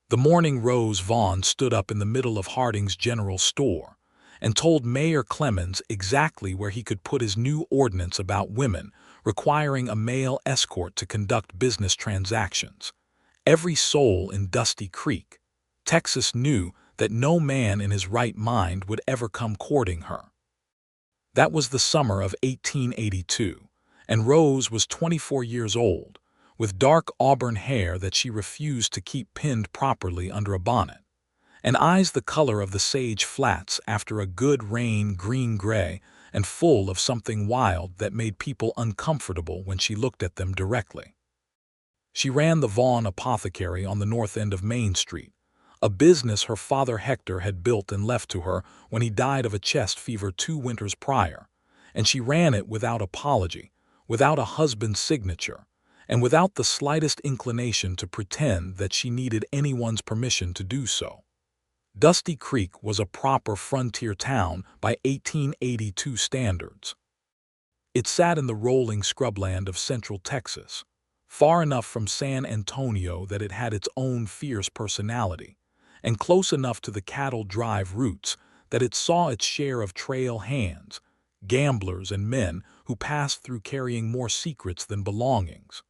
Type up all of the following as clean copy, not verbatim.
The morning Rose Vaughn stood up in the middle of Harding's General Store and told Mayor Clemens exactly where he could put his new ordinance about women requiring a male escort to conduct business transactions. Every soul in Dusty Creek, Texas knew that no man in his right mind would ever come courting her. That was the summer of 1882, and Rose was 24 years old, with dark auburn hair that she refused to keep pinned properly under a bonnet, and eyes the color of the sage flats after a good rain green-gray and full of something wild that made people uncomfortable when she looked at them directly. She ran the Vaughn apothecary on the north end of Main Street, a business her father Hector had built and left to her when he died of a chest fever 2 winters prior, and she ran it without apology, without a husband's signature, and without the slightest inclination to pretend that she needed anyone's permission to do so. Dusty Creek was a proper frontier town by 1882 standards. It sat in the rolling scrubland of central Texas, far enough from San Antonio that it had its own fierce personality, and close enough to the cattle drive routes that it saw its share of trail hands, gamblers and men who passed through carrying more secrets than belongings.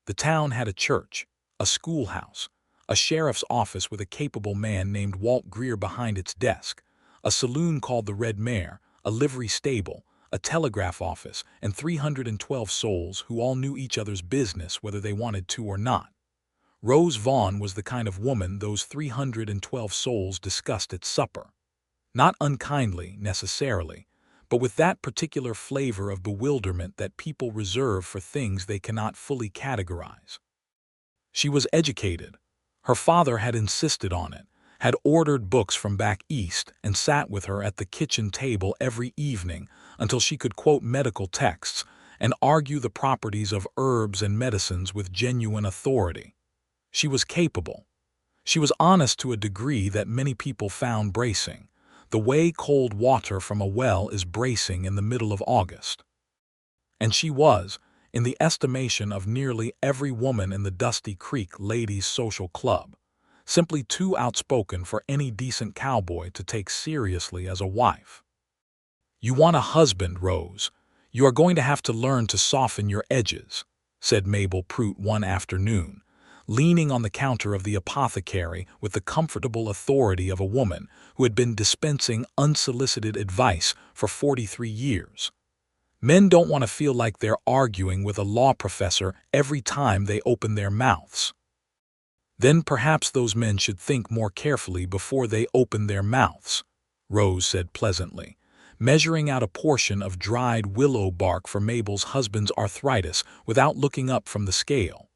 The town had a church, a schoolhouse, a sheriff's office with a capable man named Walt Greer behind its desk, a saloon called the Red Mare, a livery stable, a telegraph office, and 312 souls who all knew each other's business whether they wanted to or not. Rose Vaughn was the kind of woman those 312 souls discussed at supper. Not unkindly, necessarily, but with that particular flavor of bewilderment that people reserve for things they cannot fully categorize. She was educated. Her father had insisted on it, had ordered books from back east, and sat with her at the kitchen table every evening until she could quote medical texts and argue the properties of herbs and medicines with genuine authority. She was capable. She was honest to a degree that many people found bracing, the way cold water from a well is bracing in the middle of August. And she was, in the estimation of nearly every woman in the Dusty Creek Ladies' Social Club, simply too outspoken for any decent cowboy to take seriously as a wife. "You want a husband, Rose. You are going to have to learn to soften your edges," said Mabel Prout one afternoon, leaning on the counter of the apothecary with the comfortable authority of a woman who had been dispensing unsolicited advice for 43 years. "Men don't want to feel like they're arguing with a law professor every time they open their mouths." "Then perhaps those men should think more carefully before they open their mouths," Rose said pleasantly, measuring out a portion of dried willow bark for Mabel's husband's arthritis without looking up from the scale.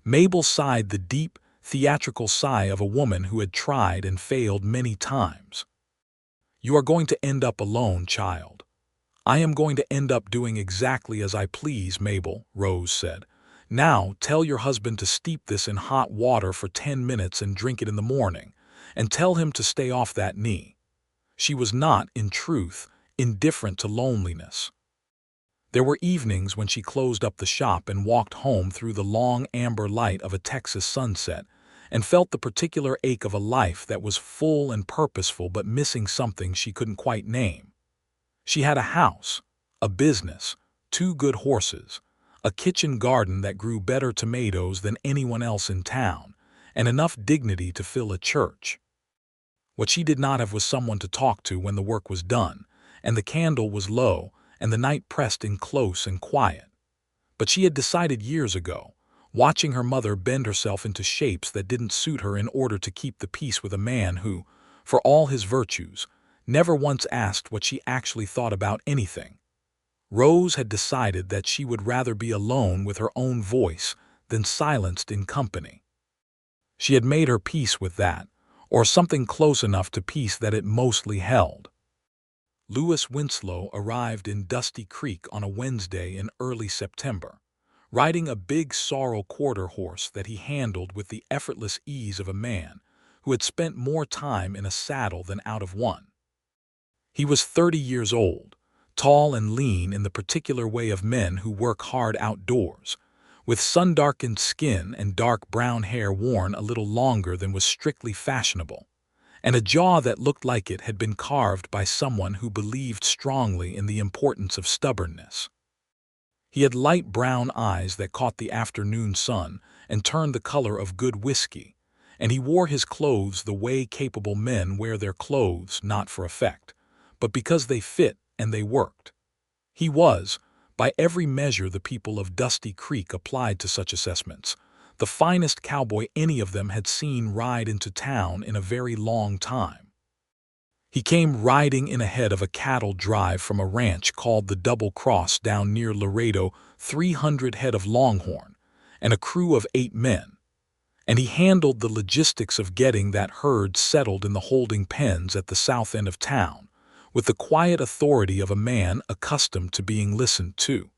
Mabel sighed the deep, theatrical sigh of a woman who had tried and failed many times. "You are going to end up alone, child." "I am going to end up doing exactly as I please, Mabel," Rose said. "Now tell your husband to steep this in hot water for 10 minutes and drink it in the morning, and tell him to stay off that knee." She was not, in truth, indifferent to loneliness. There were evenings when she closed up the shop and walked home through the long amber light of a Texas sunset and felt the particular ache of a life that was full and purposeful but missing something she couldn't quite name. She had a house, a business, 2 good horses, a kitchen garden that grew better tomatoes than anyone else in town, and enough dignity to fill a church. What she did not have was someone to talk to when the work was done, and the candle was low, and the night pressed in close and quiet. But she had decided years ago, watching her mother bend herself into shapes that didn't suit her in order to keep the peace with a man who, for all his virtues, never once asked what she actually thought about anything. Rose had decided that she would rather be alone with her own voice than silenced in company. She had made her peace with that, or something close enough to peace that it mostly held. Lewis Winslow arrived in Dusty Creek on a Wednesday in early September, riding a big sorrel quarter horse that he handled with the effortless ease of a man who had spent more time in a saddle than out of one. He was 30 years old, tall and lean in the particular way of men who work hard outdoors, with sun-darkened skin and dark brown hair worn a little longer than was strictly fashionable, and a jaw that looked like it had been carved by someone who believed strongly in the importance of stubbornness. He had light brown eyes that caught the afternoon sun and turned the color of good whiskey, and he wore his clothes the way capable men wear their clothes, not for effect, but because they fit and they worked. He was, by every measure the people of Dusty Creek applied to such assessments, the finest cowboy any of them had seen ride into town in a very long time. He came riding in ahead of a cattle drive from a ranch called the Double Cross down near Laredo, 300 head of longhorn, and a crew of 8 men, and he handled the logistics of getting that herd settled in the holding pens at the south end of town, with the quiet authority of a man accustomed to being listened to.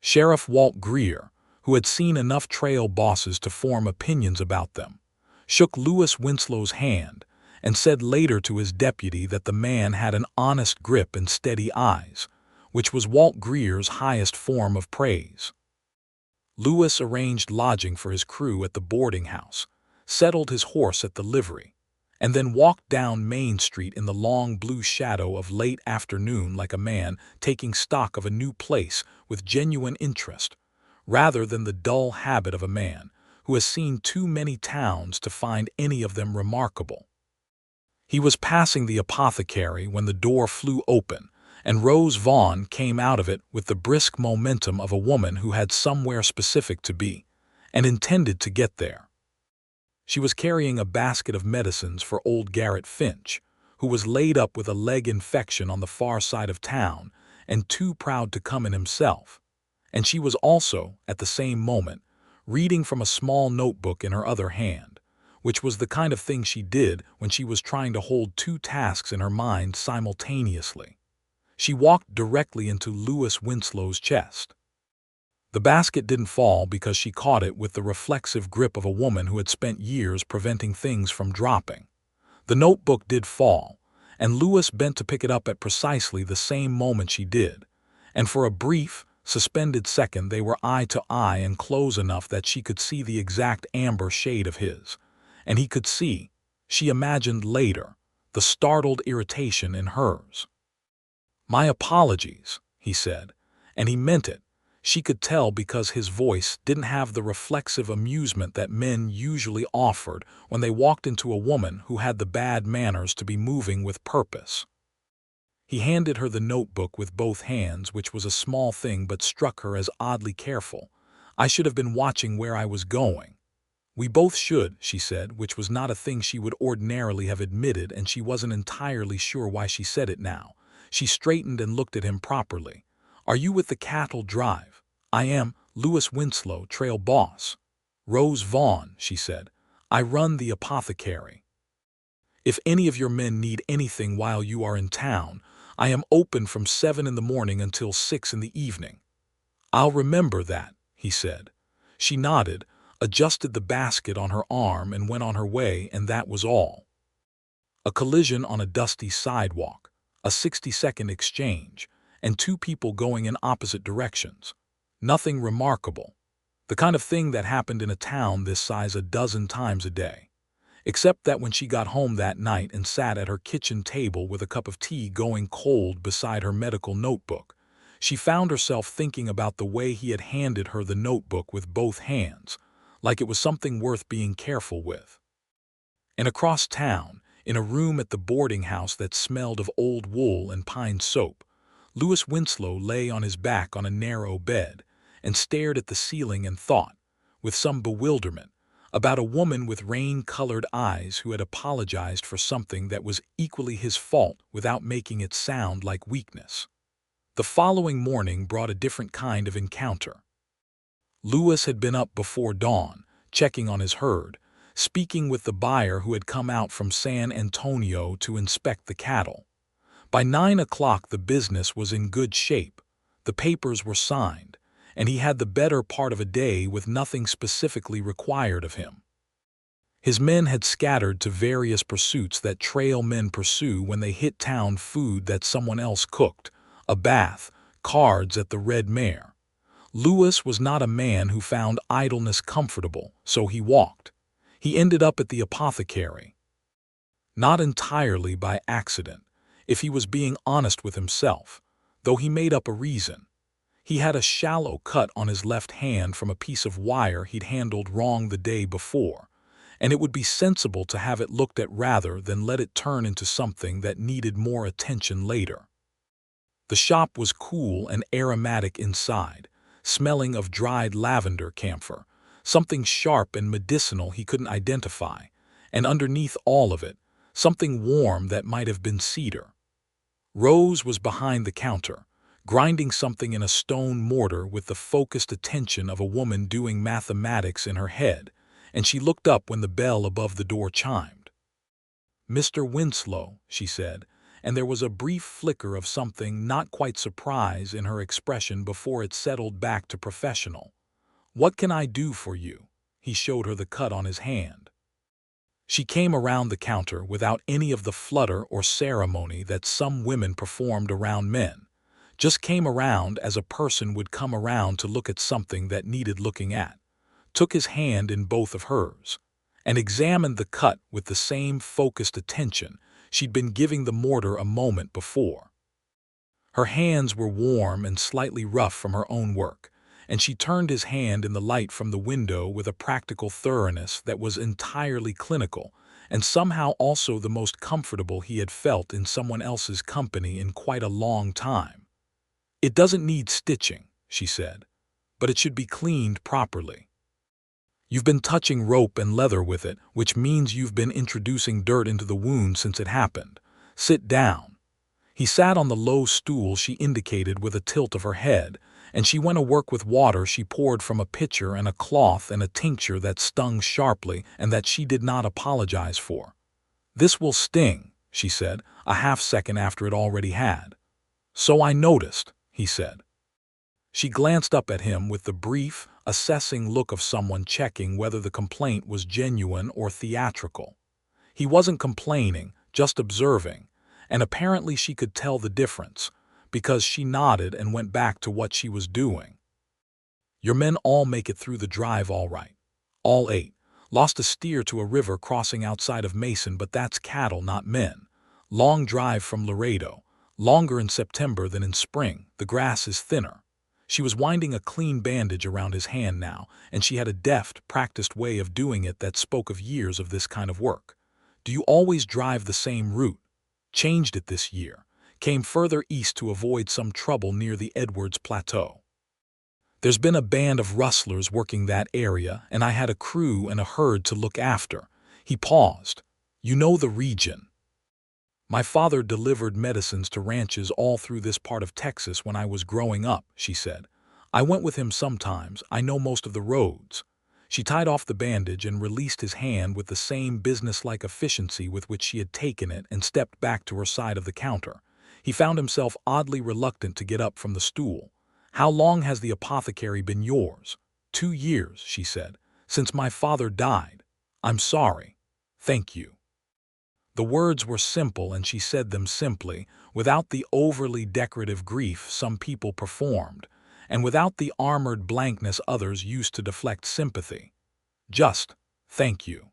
Sheriff Walt Greer, who had seen enough trail bosses to form opinions about them, shook Lewis Winslow's hand and said later to his deputy that the man had an honest grip and steady eyes, which was Walt Greer's highest form of praise. Lewis arranged lodging for his crew at the boarding house, settled his horse at the livery, and then walked down Main Street in the long blue shadow of late afternoon like a man taking stock of a new place with genuine interest, rather than the dull habit of a man who has seen too many towns to find any of them remarkable. He was passing the apothecary when the door flew open, and Rose Vaughn came out of it with the brisk momentum of a woman who had somewhere specific to be, and intended to get there. She was carrying a basket of medicines for old Garrett Finch, who was laid up with a leg infection on the far side of town and too proud to come in himself, and she was also, at the same moment, reading from a small notebook in her other hand, which was the kind of thing she did when she was trying to hold 2 tasks in her mind simultaneously. She walked directly into Lewis Winslow's chest. The basket didn't fall because she caught it with the reflexive grip of a woman who had spent years preventing things from dropping. The notebook did fall, and Lewis bent to pick it up at precisely the same moment she did, and for a brief, suspended second they were eye to eye and close enough that she could see the exact amber shade of his, and he could see, she imagined later, the startled irritation in hers. "My apologies," he said, and he meant it. She could tell because his voice didn't have the reflexive amusement that men usually offered when they walked into a woman who had the bad manners to be moving with purpose. He handed her the notebook with both hands, which was a small thing but struck her as oddly careful. "I should have been watching where I was going." "We both should," she said, which was not a thing she would ordinarily have admitted, and she wasn't entirely sure why she said it now. She straightened and looked at him properly. "Are you with the cattle drive?" "I am, Lewis Winslow, trail boss." "Rose Vaughn," she said. "I run the apothecary. If any of your men need anything while you are in town, I am open from 7 in the morning until 6 in the evening." "I'll remember that," he said. She nodded, adjusted the basket on her arm and went on her way, and that was all. A collision on a dusty sidewalk, a 60-second exchange, and 2 people going in opposite directions. Nothing remarkable. The kind of thing that happened in a town this size a dozen times a day. Except that when she got home that night and sat at her kitchen table with a cup of tea going cold beside her medical notebook, she found herself thinking about the way he had handed her the notebook with both hands, like it was something worth being careful with. And across town, in a room at the boarding house that smelled of old wool and pine soap, Lewis Winslow lay on his back on a narrow bed and stared at the ceiling and thought, with some bewilderment, about a woman with rain-colored eyes who had apologized for something that was equally his fault without making it sound like weakness. The following morning brought a different kind of encounter. Lewis had been up before dawn, checking on his herd, speaking with the buyer who had come out from San Antonio to inspect the cattle. By 9 o'clock the business was in good shape, the papers were signed, and he had the better part of a day with nothing specifically required of him. His men had scattered to various pursuits that trail men pursue when they hit town: food that someone else cooked, a bath, cards at the Red Mare. Lewis was not a man who found idleness comfortable, so he walked. He ended up at the apothecary. Not entirely by accident, if he was being honest with himself, though he made up a reason. He had a shallow cut on his left hand from a piece of wire he'd handled wrong the day before, and it would be sensible to have it looked at rather than let it turn into something that needed more attention later. The shop was cool and aromatic inside, smelling of dried lavender camphor, something sharp and medicinal he couldn't identify, and underneath all of it, something warm that might have been cedar. Rose was behind the counter, grinding something in a stone mortar with the focused attention of a woman doing mathematics in her head, and she looked up when the bell above the door chimed. "Mr. Winslow," she said, and there was a brief flicker of something not quite surprise in her expression before it settled back to professional. "What can I do for you?" He showed her the cut on his hand. She came around the counter without any of the flutter or ceremony that some women performed around men, just came around as a person would come around to look at something that needed looking at, took his hand in both of hers, and examined the cut with the same focused attention she'd been giving the mortar a moment before. Her hands were warm and slightly rough from her own work, and she turned his hand in the light from the window with a practical thoroughness that was entirely clinical and somehow also the most comfortable he had felt in someone else's company in quite a long time. "It doesn't need stitching," she said, "but it should be cleaned properly. You've been touching rope and leather with it, which means you've been introducing dirt into the wound since it happened. Sit down." He sat on the low stool she indicated with a tilt of her head, and she went to work with water she poured from a pitcher and a cloth and a tincture that stung sharply and that she did not apologize for. "This will sting," she said, a half-second after it already had. "So I noticed," he said. She glanced up at him with the brief, assessing look of someone checking whether the complaint was genuine or theatrical. He wasn't complaining, just observing, and apparently she could tell the difference, because she nodded and went back to what she was doing. "Your men all make it through the drive all right. All 8. Lost a steer to a river crossing outside of Mason, but that's cattle, not men. Long drive from Laredo. Longer in September than in spring. The grass is thinner." She was winding a clean bandage around his hand now, and she had a deft, practiced way of doing it that spoke of years of this kind of work. "Do you always drive the same route?" "Changed it this year. Came further east to avoid some trouble near the Edwards Plateau. There's been a band of rustlers working that area, and I had a crew and a herd to look after." He paused. "You know the region." "My father delivered medicines to ranches all through this part of Texas when I was growing up," she said. "I went with him sometimes. I know most of the roads." She tied off the bandage and released his hand with the same businesslike efficiency with which she had taken it and stepped back to her side of the counter. He found himself oddly reluctant to get up from the stool. "How long has the apothecary been yours?" 2 years, she said. "Since my father died. I'm sorry. Thank you." The words were simple, and she said them simply, without the overly decorative grief some people performed, and without the armored blankness others used to deflect sympathy. Just, "Thank you."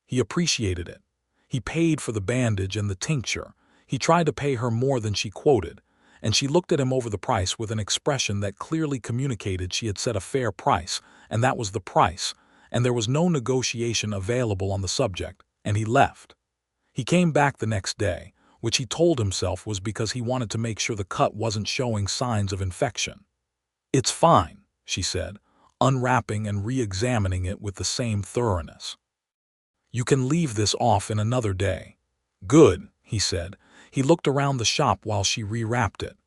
He appreciated it. He paid for the bandage and the tincture. He tried to pay her more than she quoted, and she looked at him over the price with an expression that clearly communicated she had set a fair price, and that was the price, and there was no negotiation available on the subject, and he left. He came back the next day, which he told himself was because he wanted to make sure the cut wasn't showing signs of infection. "It's fine," she said, unwrapping and re-examining it with the same thoroughness. "You can leave this off in another day." "Good," he said. He looked around the shop while she rewrapped it.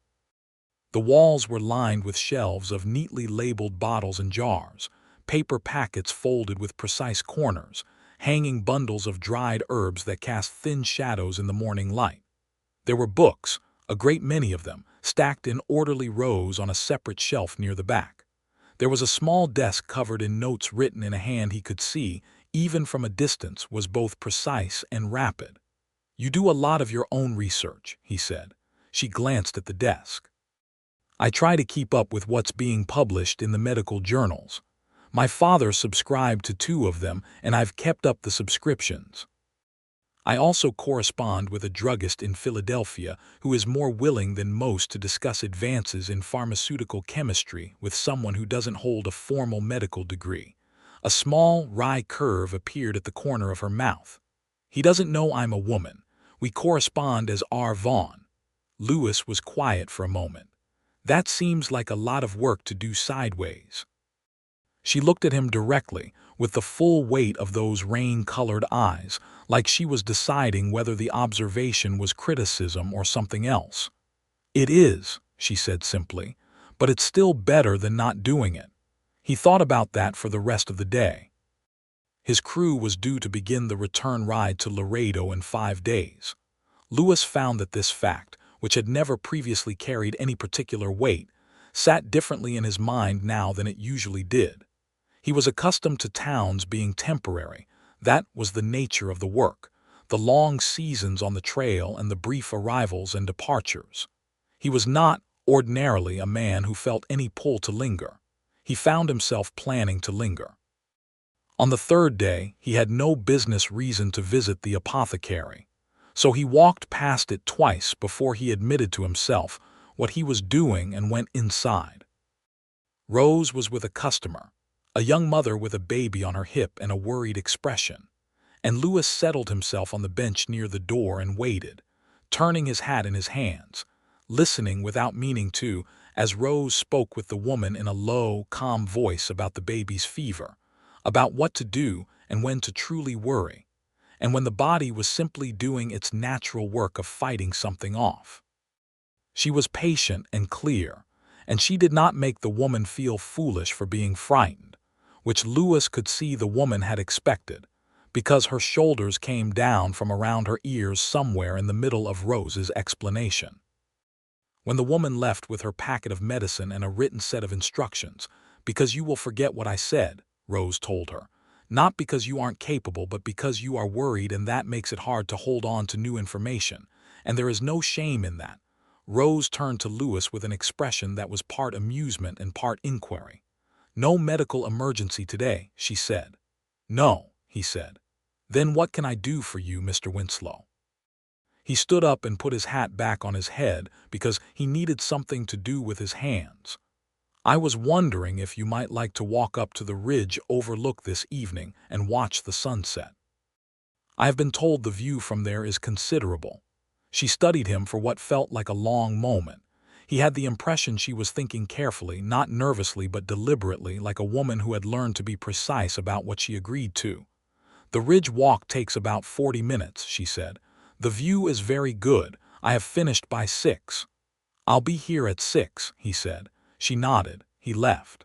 The walls were lined with shelves of neatly labeled bottles and jars, paper packets folded with precise corners, hanging bundles of dried herbs that cast thin shadows in the morning light. There were books, a great many of them, stacked in orderly rows on a separate shelf near the back. There was a small desk covered in notes written in a hand he could see, even from a distance, was both precise and rapid. "You do a lot of your own research," he said. She glanced at the desk. I try to keep up with what's being published in the medical journals. My father subscribed to 2 of them, and I've kept up the subscriptions. I also correspond with a druggist in Philadelphia who is more willing than most to discuss advances in pharmaceutical chemistry with someone who doesn't hold a formal medical degree. A small, wry curve appeared at the corner of her mouth. He doesn't know I'm a woman. We correspond as R. Vaughn. Lewis was quiet for a moment. That seems like a lot of work to do sideways. She looked at him directly, with the full weight of those rain-colored eyes, like she was deciding whether the observation was criticism or something else. "It is," she said simply, "but it's still better than not doing it." He thought about that for the rest of the day. His crew was due to begin the return ride to Laredo in 5 days. Lewis found that this fact, which had never previously carried any particular weight, sat differently in his mind now than it usually did. He was accustomed to towns being temporary. That was the nature of the work, the long seasons on the trail and the brief arrivals and departures. He was not, ordinarily, a man who felt any pull to linger. He found himself planning to linger. On the 3rd day, he had no business reason to visit the apothecary, so he walked past it twice before he admitted to himself what he was doing and went inside. Rose was with a customer, a young mother with a baby on her hip and a worried expression, and Lewis settled himself on the bench near the door and waited, turning his hat in his hands, listening without meaning to, as Rose spoke with the woman in a low, calm voice about the baby's fever, about what to do and when to truly worry, and when the body was simply doing its natural work of fighting something off. She was patient and clear, and she did not make the woman feel foolish for being frightened, which Lewis could see the woman had expected, because her shoulders came down from around her ears somewhere in the middle of Rose's explanation. When the woman left with her packet of medicine and a written set of instructions, "Because you will forget what I said," Rose told her, "not because you aren't capable, but because you are worried, and that makes it hard to hold on to new information, and there is no shame in that." Rose turned to Lewis with an expression that was part amusement and part inquiry. "No medical emergency today," she said. "No," he said. "Then what can I do for you, Mr. Winslow?" He stood up and put his hat back on his head because he needed something to do with his hands. "I was wondering if you might like to walk up to the ridge overlook this evening and watch the sunset. I have been told the view from there is considerable." She studied him for what felt like a long moment. He had the impression she was thinking carefully, not nervously but deliberately, like a woman who had learned to be precise about what she agreed to. "The ridge walk takes about 40 minutes, she said. "The view is very good. I have finished by 6. "I'll be here at 6, he said. She nodded. He left.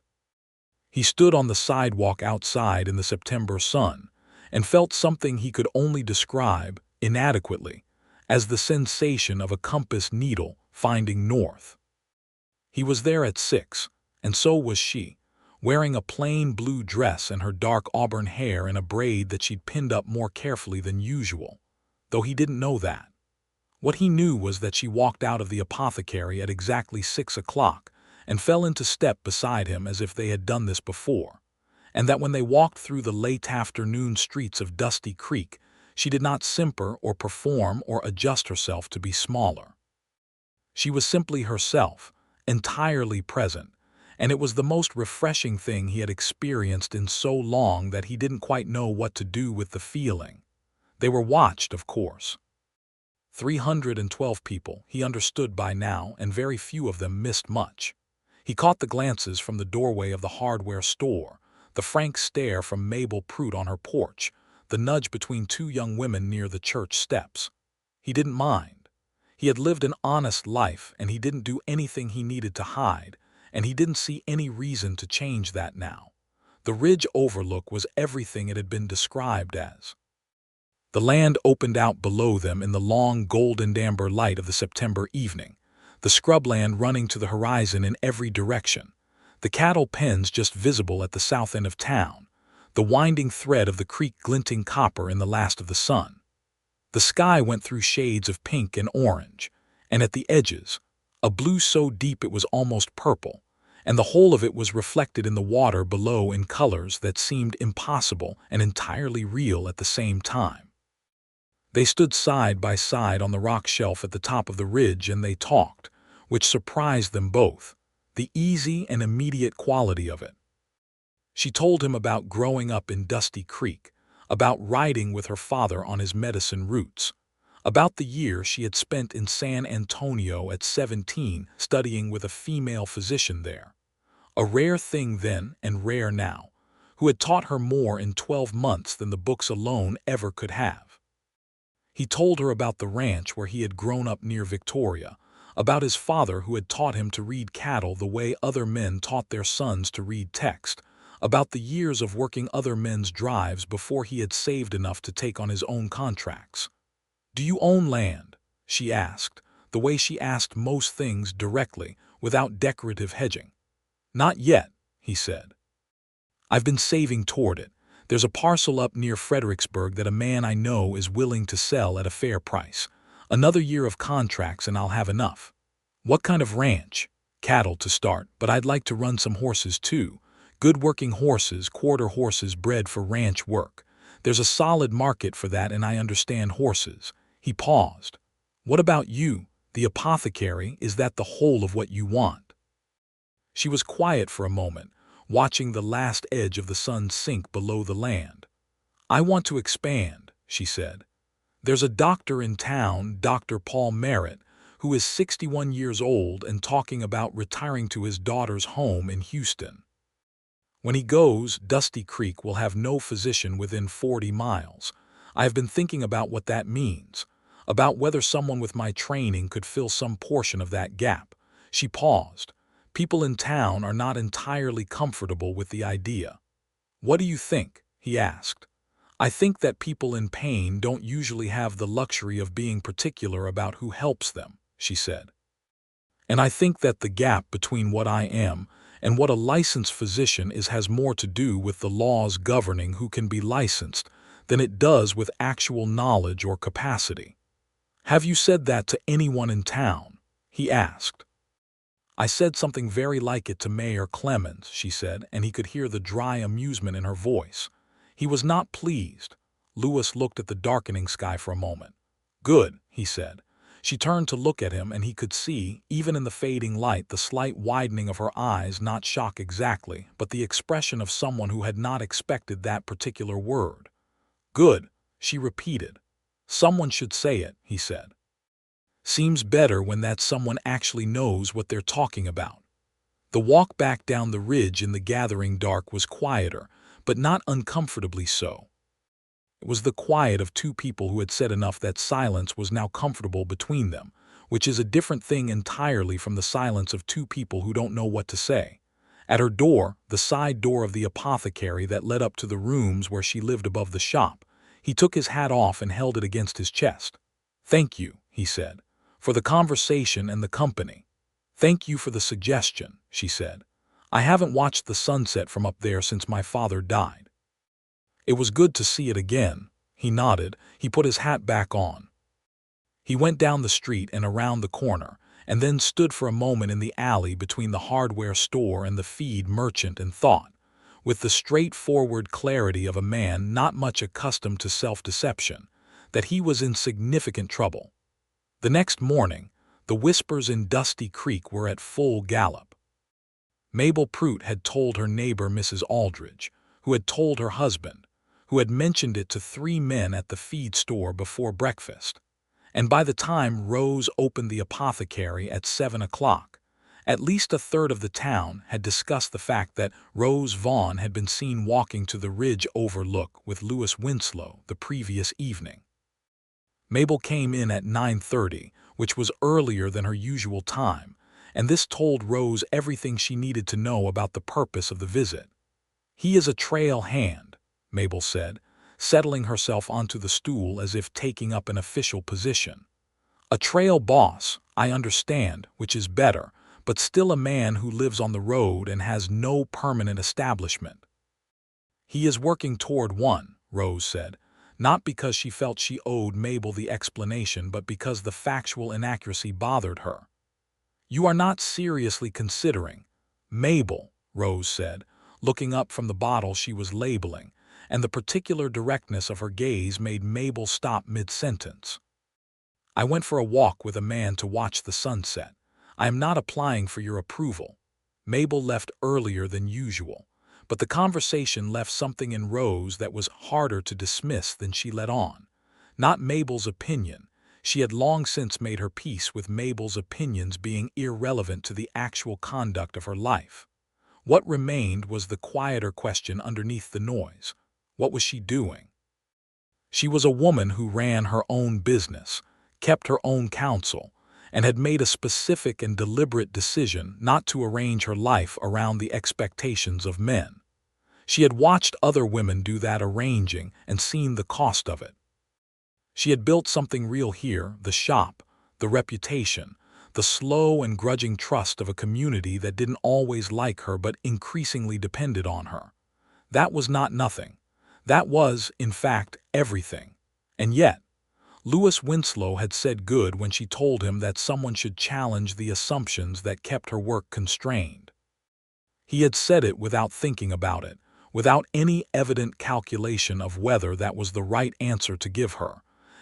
He stood on the sidewalk outside in the September sun and felt something he could only describe, inadequately, as the sensation of a compass needle finding north. He was there at 6, and so was she, wearing a plain blue dress and her dark auburn hair in a braid that she'd pinned up more carefully than usual, though he didn't know that. What he knew was that she walked out of the apothecary at exactly 6 o'clock and fell into step beside him as if they had done this before, and that when they walked through the late afternoon streets of Dusty Creek, she did not simper or perform or adjust herself to be smaller. She was simply herself, entirely present, and it was the most refreshing thing he had experienced in so long that he didn't quite know what to do with the feeling. They were watched, of course. 312 people, he understood by now, and very few of them missed much. He caught the glances from the doorway of the hardware store, the frank stare from Mabel Prout on her porch, the nudge between 2 young women near the church steps. He didn't mind. He had lived an honest life, and he didn't do anything he needed to hide, and he didn't see any reason to change that now. The ridge overlook was everything it had been described as. The land opened out below them in the long gold-and-amber light of the September evening, the scrubland running to the horizon in every direction, the cattle pens just visible at the south end of town, the winding thread of the creek glinting copper in the last of the sun. The sky went through shades of pink and orange, and at the edges, a blue so deep it was almost purple, and the whole of it was reflected in the water below in colors that seemed impossible and entirely real at the same time. They stood side by side on the rock shelf at the top of the ridge and they talked, which surprised them both, the easy and immediate quality of it. She told him about growing up in Dusty Creek, about riding with her father on his medicine routes, about the year she had spent in San Antonio at 17 studying with a female physician there, a rare thing then and rare now, who had taught her more in 12 months than the books alone ever could have. He told her about the ranch where he had grown up near Victoria, about his father who had taught him to read cattle the way other men taught their sons to read text, about the years of working other men's drives before he had saved enough to take on his own contracts. "Do you own land?" she asked, the way she asked most things directly, without decorative hedging. "Not yet," he said. "I've been saving toward it. There's a parcel up near Fredericksburg that a man I know is willing to sell at a fair price. Another year of contracts and I'll have enough." "What kind of ranch?" "Cattle to start, but I'd like to run some horses too. Good working horses, quarter horses bred for ranch work. There's a solid market for that and I understand horses." He paused. "What about you, the apothecary? Is that the whole of what you want?" She was quiet for a moment, watching the last edge of the sun sink below the land. "I want to expand," she said. "There's a doctor in town, Dr. Paul Merritt, who is 61 years old and talking about retiring to his daughter's home in Houston. When he goes, Dusty Creek will have no physician within 40 miles. I have been thinking about what that means, about whether someone with my training could fill some portion of that gap." She paused. "People in town are not entirely comfortable with the idea." "What do you think?" he asked. "I think that people in pain don't usually have the luxury of being particular about who helps them," she said. "And I think that the gap between what I am and what a licensed physician is has more to do with the laws governing who can be licensed than it does with actual knowledge or capacity." "Have you said that to anyone in town?" he asked. "I said something very like it to Mayor Clemens," she said, and he could hear the dry amusement in her voice. He was not pleased. Lewis looked at the darkening sky for a moment. "Good," he said. She turned to look at him and he could see, even in the fading light, the slight widening of her eyes, not shock exactly, but the expression of someone who had not expected that particular word. "Good," she repeated. "Someone should say it," he said. "Seems better when that someone actually knows what they're talking about." The walk back down the ridge in the gathering dark was quieter, but not uncomfortably so. It was the quiet of two people who had said enough that silence was now comfortable between them, which is a different thing entirely from the silence of two people who don't know what to say. At her door, the side door of the apothecary that led up to the rooms where she lived above the shop, he took his hat off and held it against his chest. "Thank you," he said, "for the conversation and the company." "Thank you for the suggestion," she said. "I haven't watched the sunset from up there since my father died." "It was good to see it again." He nodded. He put his hat back on. He went down the street and around the corner, and then stood for a moment in the alley between the hardware store and the feed merchant and thought, with the straightforward clarity of a man not much accustomed to self-deception, that he was in significant trouble. The next morning, the whispers in Dusty Creek were at full gallop. Mabel Prout had told her neighbor Mrs. Aldridge, who had told her husband, who had mentioned it to 3 men at the feed store before breakfast. And by the time Rose opened the apothecary at 7 o'clock, at least a third of the town had discussed the fact that Rose Vaughn had been seen walking to the ridge overlook with Lewis Winslow the previous evening. Mabel came in at 9:30, which was earlier than her usual time, and this told Rose everything she needed to know about the purpose of the visit. "He is a trail hand," Mabel said, settling herself onto the stool as if taking up an official position. "A trail boss, I understand, which is better, but still a man who lives on the road and has no permanent establishment." "He is working toward one," Rose said, not because she felt she owed Mabel the explanation but because the factual inaccuracy bothered her. You are not seriously considering. Mabel, Rose said, looking up from the bottle she was labeling, and the particular directness of her gaze made Mabel stop mid-sentence. I went for a walk with a man to watch the sunset. I am not applying for your approval. Mabel left earlier than usual, but the conversation left something in Rose that was harder to dismiss than she let on. Not Mabel's opinion. She had long since made her peace with Mabel's opinions being irrelevant to the actual conduct of her life. What remained was the quieter question underneath the noise. What was she doing? She was a woman who ran her own business, kept her own counsel, and had made a specific and deliberate decision not to arrange her life around the expectations of men. She had watched other women do that arranging and seen the cost of it. She had built something real here, the shop, the reputation, the slow and grudging trust of a community that didn't always like her but increasingly depended on her. That was not nothing. That was, in fact, everything. And yet, Lewis Winslow had said good when she told him that someone should challenge the assumptions that kept her work constrained. He had said it without thinking about it, without any evident calculation of whether that was the right answer to give her,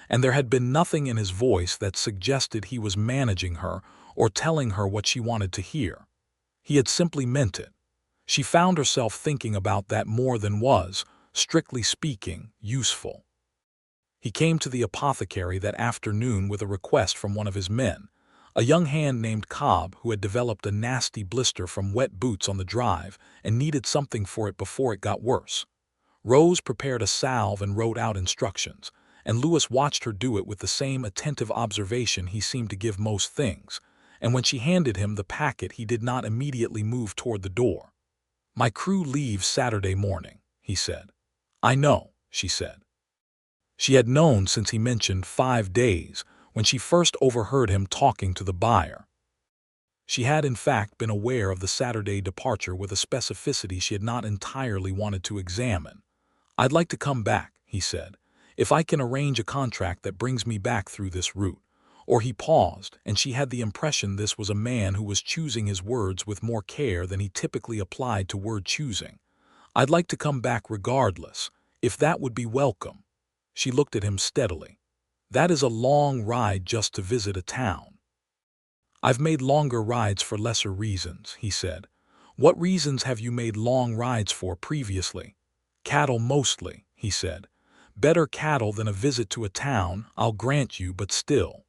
and there had been nothing in his voice that suggested he was managing her or telling her what she wanted to hear. He had simply meant it. She found herself thinking about that more than was, strictly speaking, useful. He came to the apothecary that afternoon with a request from one of his men, a young hand named Cobb who had developed a nasty blister from wet boots on the drive and needed something for it before it got worse. Rose prepared a salve and wrote out instructions, and Lewis watched her do it with the same attentive observation he seemed to give most things, and when she handed him the packet he did not immediately move toward the door. "My crew leaves Saturday morning," he said. "I know," she said. She had known since he mentioned 5 days, when she first overheard him talking to the buyer. She had in fact been aware of the Saturday departure with a specificity she had not entirely wanted to examine. "I'd like to come back," he said, "if I can arrange a contract that brings me back through this route." Or he paused, and she had the impression this was a man who was choosing his words with more care than he typically applied to word choosing. "I'd like to come back regardless, if that would be welcome." She looked at him steadily. "That is a long ride just to visit a town." "I've made longer rides for lesser reasons," he said. "What reasons have you made long rides for previously?" "Cattle mostly," he said. "Better cattle than a visit to a town, I'll grant you, but still."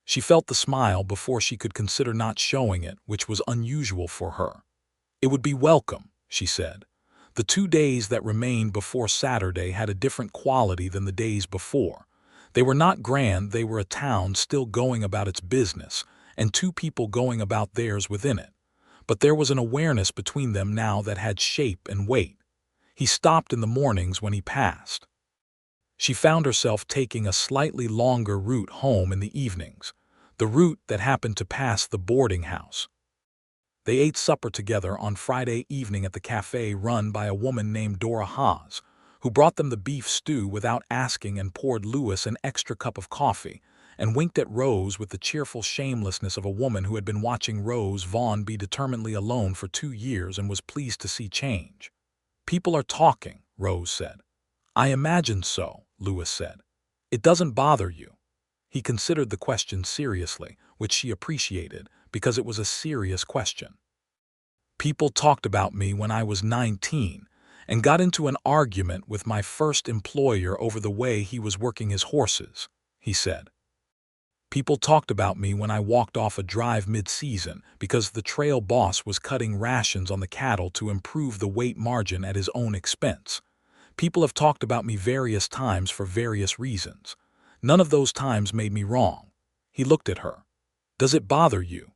She felt the smile before she could consider not showing it, which was unusual for her. "It would be welcome," she said. The 2 days that remained before Saturday had a different quality than the days before. They were not grand, they were a town still going about its business, and 2 people going about theirs within it. But there was an awareness between them now that had shape and weight. He stopped in the mornings when he passed. She found herself taking a slightly longer route home in the evenings, the route that happened to pass the boarding house. They ate supper together on Friday evening at the cafe run by a woman named Dora Haas, who brought them the beef stew without asking and poured Lewis an extra cup of coffee, and winked at Rose with the cheerful shamelessness of a woman who had been watching Rose Vaughn be determinedly alone for 2 years and was pleased to see change. "People are talking," Rose said. "I imagine so," Lewis said. "It doesn't bother you." He considered the question seriously, which she appreciated, because it was a serious question. "People talked about me when I was 19 and got into an argument with my first employer over the way he was working his horses," he said. "People talked about me when I walked off a drive mid-season because the trail boss was cutting rations on the cattle to improve the weight margin at his own expense. People have talked about me various times for various reasons. None of those times made me wrong." He looked at her. "Does it bother you?"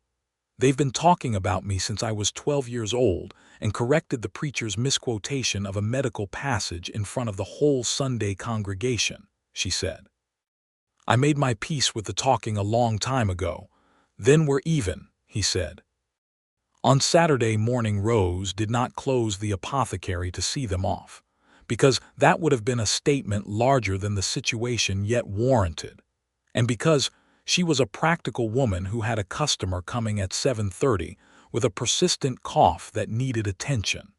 "They've been talking about me since I was 12 years old," and corrected the preacher's misquotation of a medical passage in front of the whole Sunday congregation, she said. "I made my peace with the talking a long time ago. Then we're even," he said. On Saturday morning Rose did not close the apothecary to see them off, because that would have been a statement larger than the situation yet warranted, and because She was a practical woman who had a customer coming at 7:30 with a persistent cough that needed attention.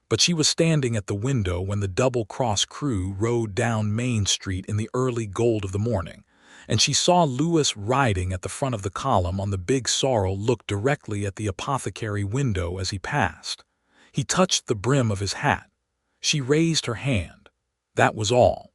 But she was standing at the window when the double-cross crew rode down Main Street in the early gold of the morning, and she saw Lewis riding at the front of the column on the Big Sorrel look directly at the apothecary window as he passed. He touched the brim of his hat. She raised her hand. That was all.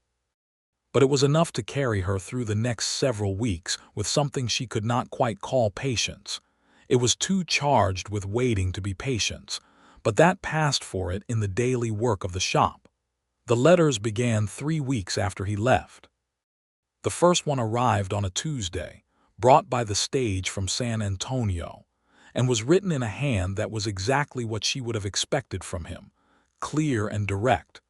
But it was enough to carry her through the next several weeks with something she could not quite call patience. It was too charged with waiting to be patience, but that passed for it in the daily work of the shop. The letters began 3 weeks after he left. The first one arrived on a Tuesday, brought by the stage from San Antonio, and was written in a hand that was exactly what she would have expected from him, clear and direct,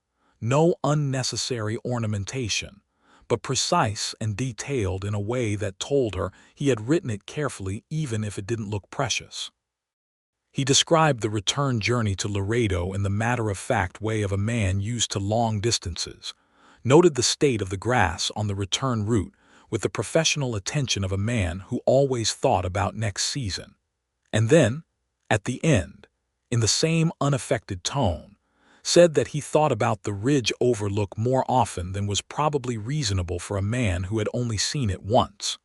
no unnecessary ornamentation, but precise and detailed in a way that told her he had written it carefully even if it didn't look precious. He described the return journey to Laredo in the matter-of-fact way of a man used to long distances, noted the state of the grass on the return route with the professional attention of a man who always thought about next season, and then, at the end, in the same unaffected tone, said that he thought about the ridge overlook more often than was probably reasonable for a man who had only seen it once.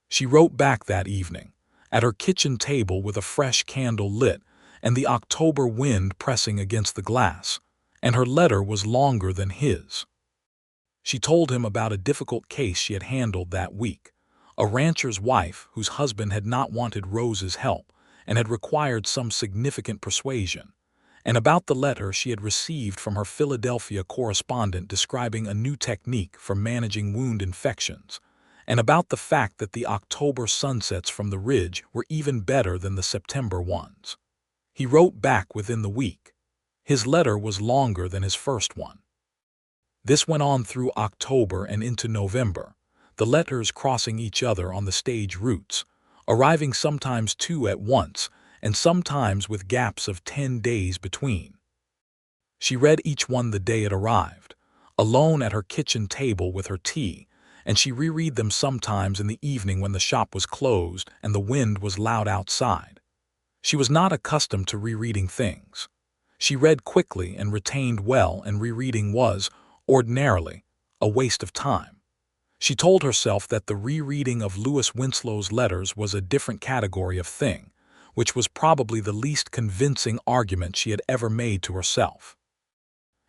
She wrote back that evening, at her kitchen table with a fresh candle lit and the October wind pressing against the glass, and her letter was longer than his. She told him about a difficult case she had handled that week, a rancher's wife whose husband had not wanted Rose's help and had required some significant persuasion, and about the letter she had received from her Philadelphia correspondent describing a new technique for managing wound infections, and about the fact that the October sunsets from the ridge were even better than the September ones. He wrote back within the week. His letter was longer than his first one. This went on through October and into November, the letters crossing each other on the stage routes, arriving sometimes 2 at once, and sometimes with gaps of 10 days between. She read each one the day it arrived, alone at her kitchen table with her tea, and she reread them sometimes in the evening when the shop was closed and the wind was loud outside. She was not accustomed to rereading things. She read quickly and retained well, and rereading was, ordinarily, a waste of time. She told herself that the rereading of Lewis Winslow's letters was a different category of thing, which was probably the least convincing argument she had ever made to herself.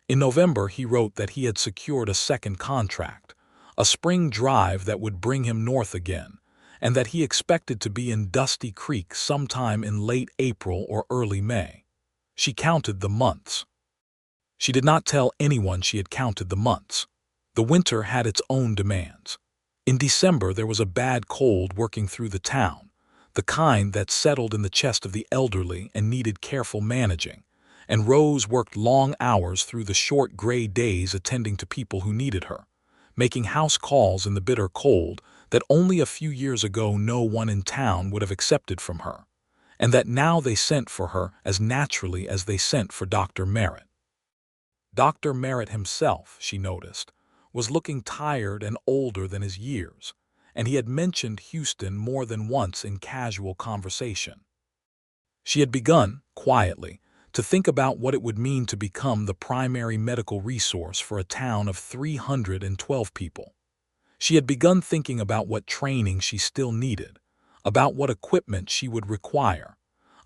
In November, he wrote that he had secured a second contract, a spring drive that would bring him north again, and that he expected to be in Dusty Creek sometime in late April or early May. She counted the months. She did not tell anyone she had counted the months. The winter had its own demands. In December, there was a bad cold working through the town, the kind that settled in the chest of the elderly and needed careful managing, and Rose worked long hours through the short gray days attending to people who needed her, making house calls in the bitter cold that only a few years ago no one in town would have accepted from her, and that now they sent for her as naturally as they sent for Dr. Merritt. Dr. Merritt himself, she noticed, was looking tired and older than his years, and he had mentioned Houston more than once in casual conversation. She had begun, quietly, to think about what it would mean to become the primary medical resource for a town of 312 people. She had begun thinking about what training she still needed, about what equipment she would require,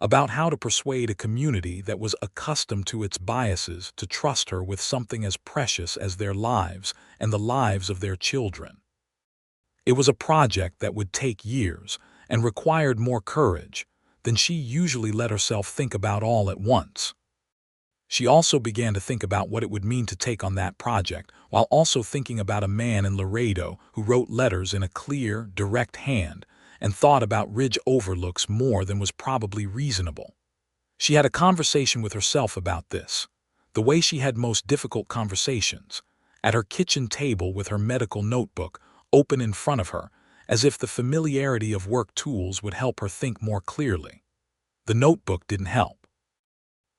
about how to persuade a community that was accustomed to its biases to trust her with something as precious as their lives and the lives of their children. It was a project that would take years and required more courage than she usually let herself think about all at once. She also began to think about what it would mean to take on that project, while also thinking about a man in Laredo who wrote letters in a clear, direct hand and thought about ridge overlooks more than was probably reasonable. She had a conversation with herself about this, the way she had most difficult conversations, at her kitchen table with her medical notebook open in front of her, as if the familiarity of work tools would help her think more clearly. The notebook didn't help.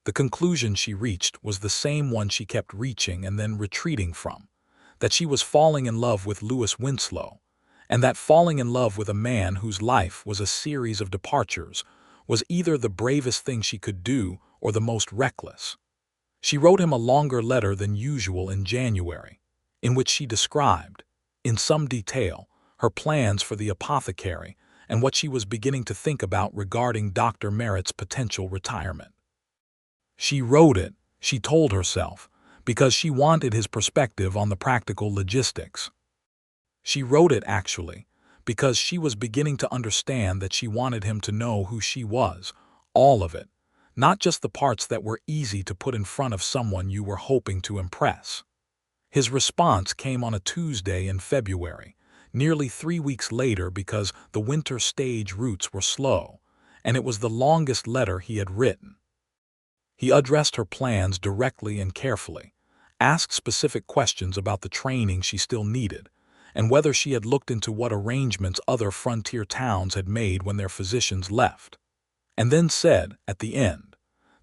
The conclusion she reached was the same one she kept reaching and then retreating from, that she was falling in love with Lewis Winslow, and that falling in love with a man whose life was a series of departures was either the bravest thing she could do or the most reckless. She wrote him a longer letter than usual in January, in which she described, in some detail, her plans for the apothecary and what she was beginning to think about regarding Dr. Merritt's potential retirement. She wrote it, she told herself, because she wanted his perspective on the practical logistics. She wrote it, actually, because she was beginning to understand that she wanted him to know who she was, all of it, not just the parts that were easy to put in front of someone you were hoping to impress. His response came on a Tuesday in February, nearly 3 weeks later because the winter stage routes were slow, and it was the longest letter he had written. He addressed her plans directly and carefully, asked specific questions about the training she still needed, and whether she had looked into what arrangements other frontier towns had made when their physicians left, and then said, at the end,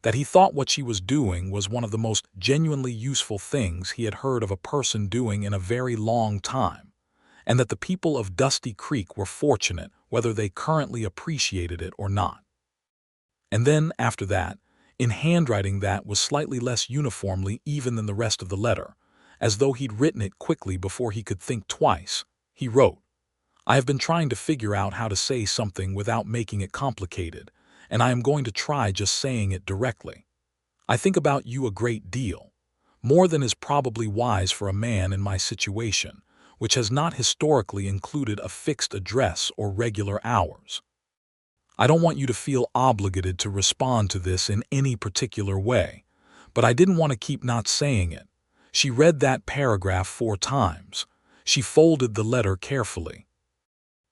that he thought what she was doing was one of the most genuinely useful things he had heard of a person doing in a very long time, and that the people of Dusty Creek were fortunate whether they currently appreciated it or not. And then, after that, in handwriting that was slightly less uniformly even than the rest of the letter, as though he'd written it quickly before he could think twice, he wrote, "I have been trying to figure out how to say something without making it complicated, and I am going to try just saying it directly. I think about you a great deal, more than is probably wise for a man in my situation, which has not historically included a fixed address or regular hours. I don't want you to feel obligated to respond to this in any particular way, but I didn't want to keep not saying it." She read that paragraph 4 times. She folded the letter carefully.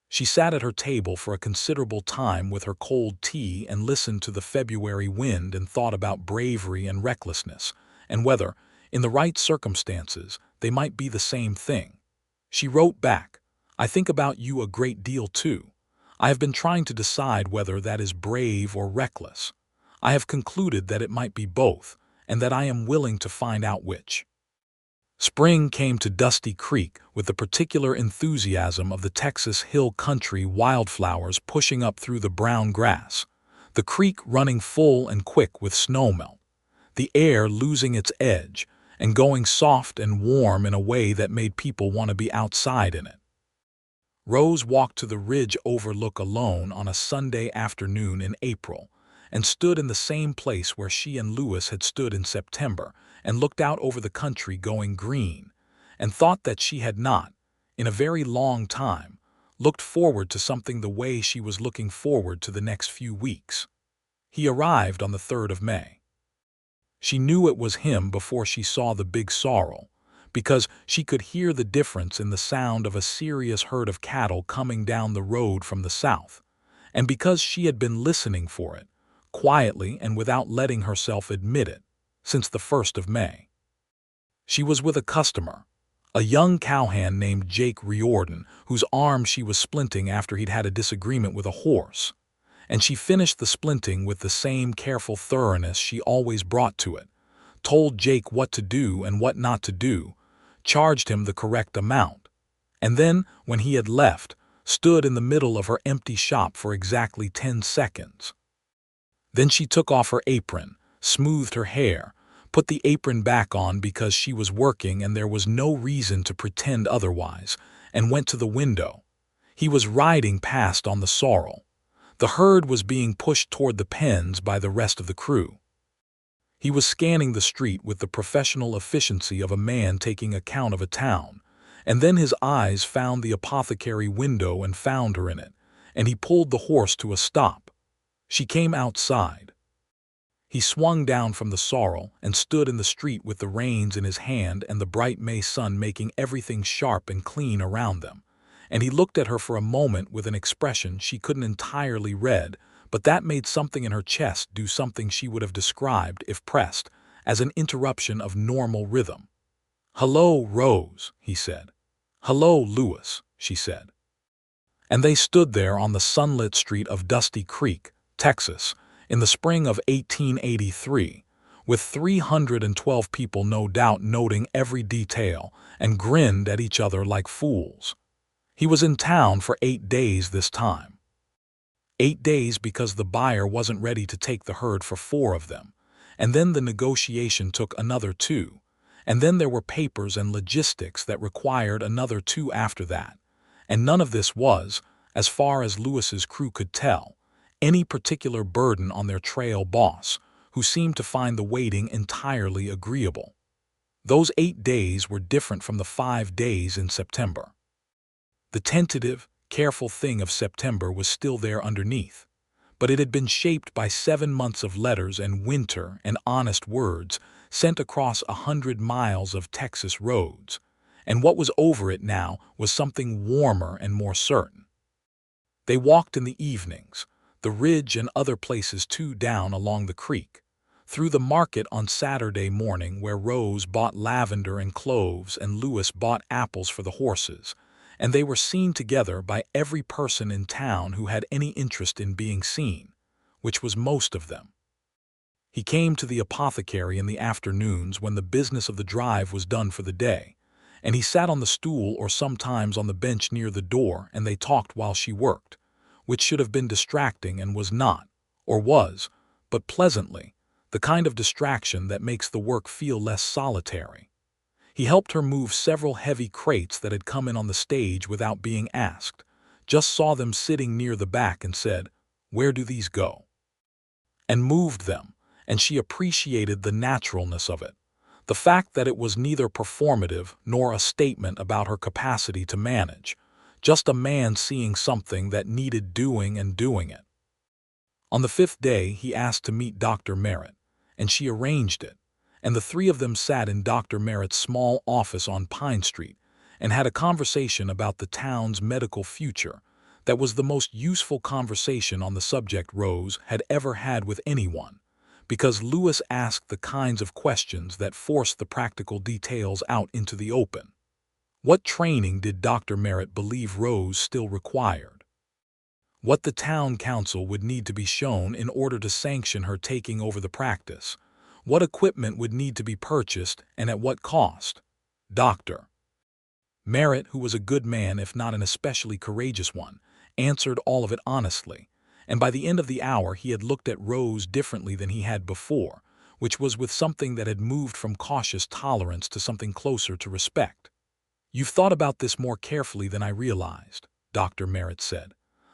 She sat at her table for a considerable time with her cold tea and listened to the February wind and thought about bravery and recklessness, and whether, in the right circumstances, they might be the same thing. She wrote back, "I think about you a great deal too. I have been trying to decide whether that is brave or reckless. I have concluded that it might be both, and that I am willing to find out which." Spring came to Dusty Creek with the particular enthusiasm of the Texas hill country wildflowers pushing up through the brown grass, the creek running full and quick with snowmelt, the air losing its edge and going soft and warm in a way that made people want to be outside in it. Rose walked to the ridge overlook alone on a Sunday afternoon in April and stood in the same place where she and Lewis had stood in September and looked out over the country going green, and thought that she had not, in a very long time, looked forward to something the way she was looking forward to the next few weeks. He arrived on the 3rd of May. She knew it was him before she saw the big sorrel, because she could hear the difference in the sound of a serious herd of cattle coming down the road from the south, and because she had been listening for it, quietly and without letting herself admit it, since the 1st of May. She was with a customer, a young cowhand named Jake Riordan, whose arm she was splinting after he'd had a disagreement with a horse, and she finished the splinting with the same careful thoroughness she always brought to it, told Jake what to do and what not to do, charged him the correct amount, and then, when he had left, stood in the middle of her empty shop for exactly 10 seconds. Then she took off her apron, smoothed her hair, put the apron back on because she was working and there was no reason to pretend otherwise, and went to the window. He was riding past on the sorrel. The herd was being pushed toward the pens by the rest of the crew. He was scanning the street with the professional efficiency of a man taking account of a town, and then his eyes found the apothecary window and found her in it, and he pulled the horse to a stop. She came outside. He swung down from the sorrel and stood in the street with the reins in his hand and the bright May sun making everything sharp and clean around them, and he looked at her for a moment with an expression she couldn't entirely read, but that made something in her chest do something she would have described, if pressed, as an interruption of normal rhythm. "Hello, Rose," he said. "Hello, Lewis," she said. And they stood there on the sunlit street of Dusty Creek, Texas, in the spring of 1883, with 312 people no doubt noting every detail, and grinned at each other like fools. He was in town for 8 days this time. 8 days because the buyer wasn't ready to take the herd for 4 of them. And then the negotiation took another 2. And then there were papers and logistics that required another 2 after that. And none of this was, as far as Lewis's crew could tell, any particular burden on their trail boss, who seemed to find the waiting entirely agreeable. Those 8 days were different from the 5 days in September. The tentative, careful thing of September was still there underneath, but it had been shaped by 7 months of letters and winter and honest words sent across 100 miles of Texas roads, and what was over it now was something warmer and more certain. They walked in the evenings, the ridge and other places too down along the creek, through the market on Saturday morning where Rose bought lavender and cloves and Lewis bought apples for the horses, and they were seen together by every person in town who had any interest in being seen, which was most of them. He came to the apothecary in the afternoons when the business of the drive was done for the day, and he sat on the stool or sometimes on the bench near the door, and they talked while she worked, which should have been distracting and was not, or was, but pleasantly, the kind of distraction that makes the work feel less solitary. He helped her move several heavy crates that had come in on the stage without being asked, just saw them sitting near the back and said, "Where do these go?" and moved them, and she appreciated the naturalness of it, the fact that it was neither performative nor a statement about her capacity to manage, just a man seeing something that needed doing and doing it. On the 5th day he asked to meet Dr. Merritt, and she arranged it, and the 3 of them sat in Dr. Merritt's small office on Pine Street and had a conversation about the town's medical future that was the most useful conversation on the subject Rose had ever had with anyone, because Lewis asked the kinds of questions that forced the practical details out into the open. What training did Dr. Merritt believe Rose still required? What the town council would need to be shown in order to sanction her taking over the practice? What equipment would need to be purchased and at what cost? Dr. Merritt, who was a good man if not an especially courageous one, answered all of it honestly, and by the end of the hour he had looked at Rose differently than he had before, which was with something that had moved from cautious tolerance to something closer to respect. "You've thought about this more carefully than I realized," Dr. Merritt said.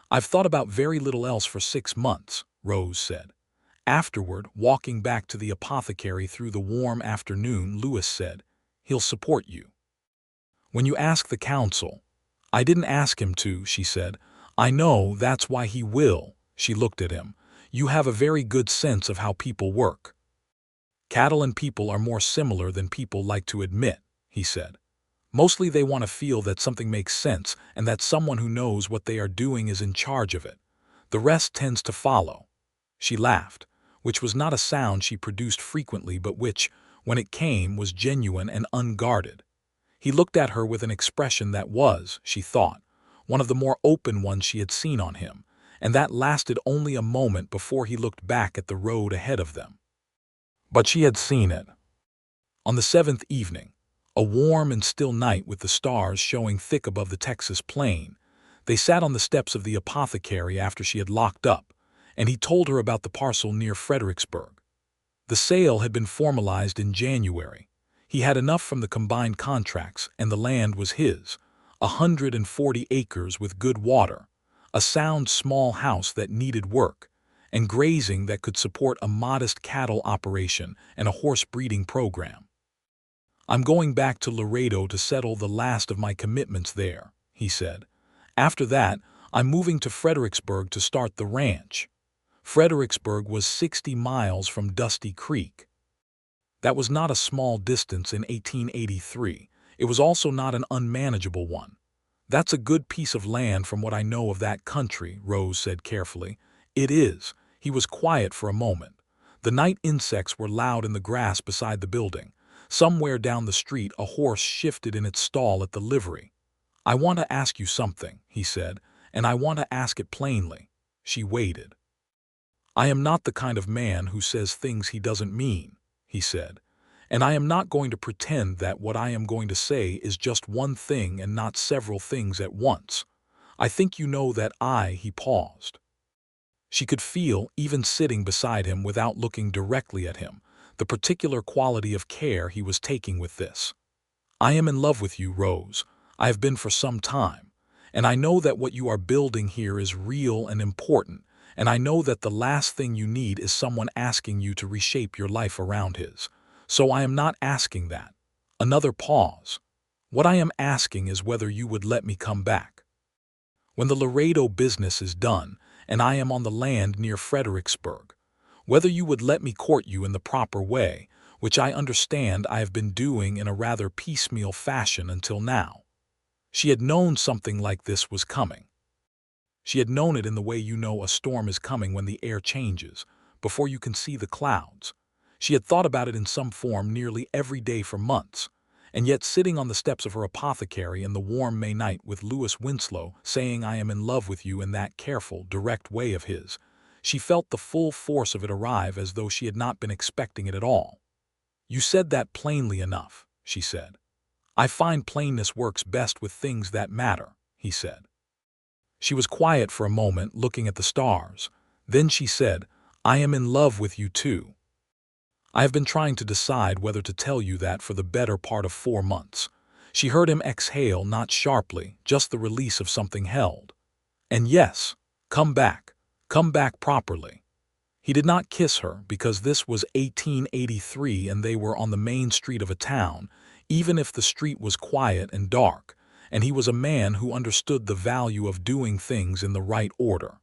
"I've thought about very little else for 6 months," Rose said. Afterward, walking back to the apothecary through the warm afternoon, Lewis said, "He'll support you. When you ask the council—" "I didn't ask him to," she said. "I know that's why he will." She looked at him. "You have a very good sense of how people work." "Cattle and people are more similar than people like to admit," he said. "Mostly they want to feel that something makes sense and that someone who knows what they are doing is in charge of it. The rest tends to follow." She laughed, which was not a sound she produced frequently but which, when it came, was genuine and unguarded. He looked at her with an expression that was, she thought, one of the more open ones she had seen on him, and that lasted only a moment before he looked back at the road ahead of them. But she had seen it. On the 7th evening, a warm and still night with the stars showing thick above the Texas plain, they sat on the steps of the apothecary after she had locked up, and he told her about the parcel near Fredericksburg. The sale had been formalized in January. He had enough from the combined contracts, and the land was his, 140 acres with good water, a sound small house that needed work, and grazing that could support a modest cattle operation and a horse breeding program. "I'm going back to Laredo to settle the last of my commitments there," he said. "After that, I'm moving to Fredericksburg to start the ranch." Fredericksburg was 60 miles from Dusty Creek. That was not a small distance in 1883. It was also not an unmanageable one. "That's a good piece of land from what I know of that country," Rose said carefully. "It is." He was quiet for a moment. The night insects were loud in the grass beside the building. Somewhere down the street a horse shifted in its stall at the livery. "I want to ask you something," he said, "and I want to ask it plainly." She waited. "I am not the kind of man who says things he doesn't mean," he said, And I am not going to pretend that what I am going to say is just one thing and not several things at once. I think you know that he paused. She could feel, even sitting beside him without looking directly at him, the particular quality of care he was taking with this. I am in love with you, Rose. I have been for some time. And I know that what you are building here is real and important, and I know that the last thing you need is someone asking you to reshape your life around his. So I am not asking that. Another pause. What I am asking is whether you would let me come back. When the Laredo business is done, and I am on the land near Fredericksburg, whether you would let me court you in the proper way, which I understand I have been doing in a rather piecemeal fashion until now. She had known something like this was coming. She had known it in the way you know a storm is coming when the air changes, before you can see the clouds. She had thought about it in some form nearly every day for months, and yet sitting on the steps of her apothecary in the warm May night with Lewis Winslow saying I am in love with you in that careful, direct way of his, she felt the full force of it arrive as though she had not been expecting it at all. You said that plainly enough, she said. I find plainness works best with things that matter, he said. She was quiet for a moment, looking at the stars. Then she said, I am in love with you too. I have been trying to decide whether to tell you that for the better part of 4 months. She heard him exhale, not sharply, just the release of something held. And yes, come back properly. He did not kiss her because this was 1883 and they were on the main street of a town, even if the street was quiet and dark, and he was a man who understood the value of doing things in the right order.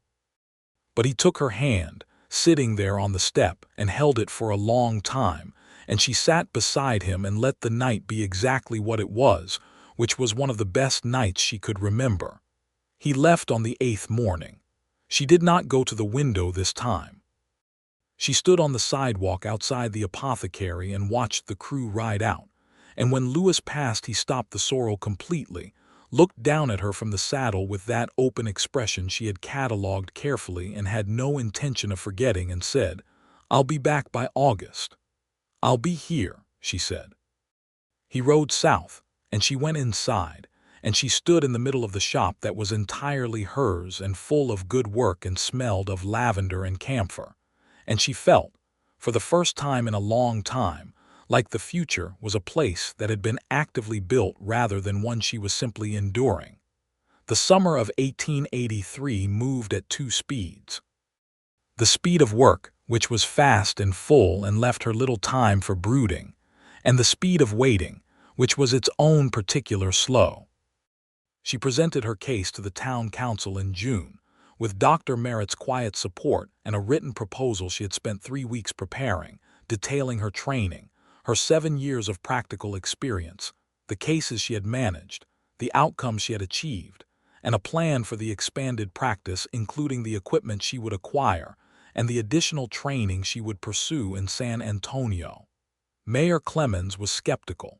But he took her hand, sitting there on the step, and held it for a long time, and she sat beside him and let the night be exactly what it was, which was one of the best nights she could remember. He left on the 8th morning. She did not go to the window this time. She stood on the sidewalk outside the apothecary and watched the crew ride out, and when Lewis passed he stopped the sorrel completely, looked down at her from the saddle with that open expression she had catalogued carefully and had no intention of forgetting, and said, I'll be back by August. I'll be here, she said. He rode south, and she went inside, and she stood in the middle of the shop that was entirely hers and full of good work and smelled of lavender and camphor. And she felt, for the first time in a long time, like the future was a place that had been actively built rather than one she was simply enduring. The summer of 1883 moved at 2 speeds. The speed of work, which was fast and full and left her little time for brooding, and the speed of waiting, which was its own particular slow. She presented her case to the town council in June, with Dr. Merritt's quiet support and a written proposal she had spent 3 weeks preparing, detailing her training, her 7 years of practical experience, the cases she had managed, the outcomes she had achieved, and a plan for the expanded practice, including the equipment she would acquire and the additional training she would pursue in San Antonio. Mayor Clemens was skeptical.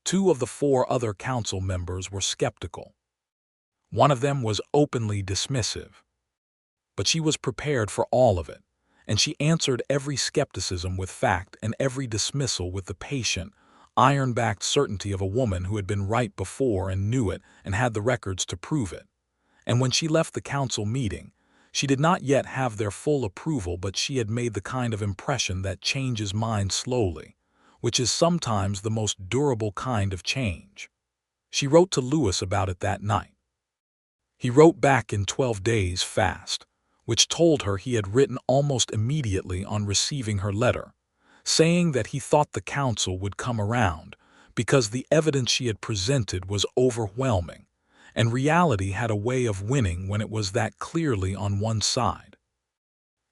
2 of the 4 other council members were skeptical. One of them was openly dismissive. But she was prepared for all of it, and she answered every skepticism with fact and every dismissal with the patient, iron-backed certainty of a woman who had been right before and knew it and had the records to prove it. And when she left the council meeting, she did not yet have their full approval, but she had made the kind of impression that changes minds slowly, which is sometimes the most durable kind of change. She wrote to Lewis about it that night. He wrote back in 12 days fast, which told her he had written almost immediately on receiving her letter, saying that he thought the council would come around because the evidence she had presented was overwhelming, and reality had a way of winning when it was that clearly on one side.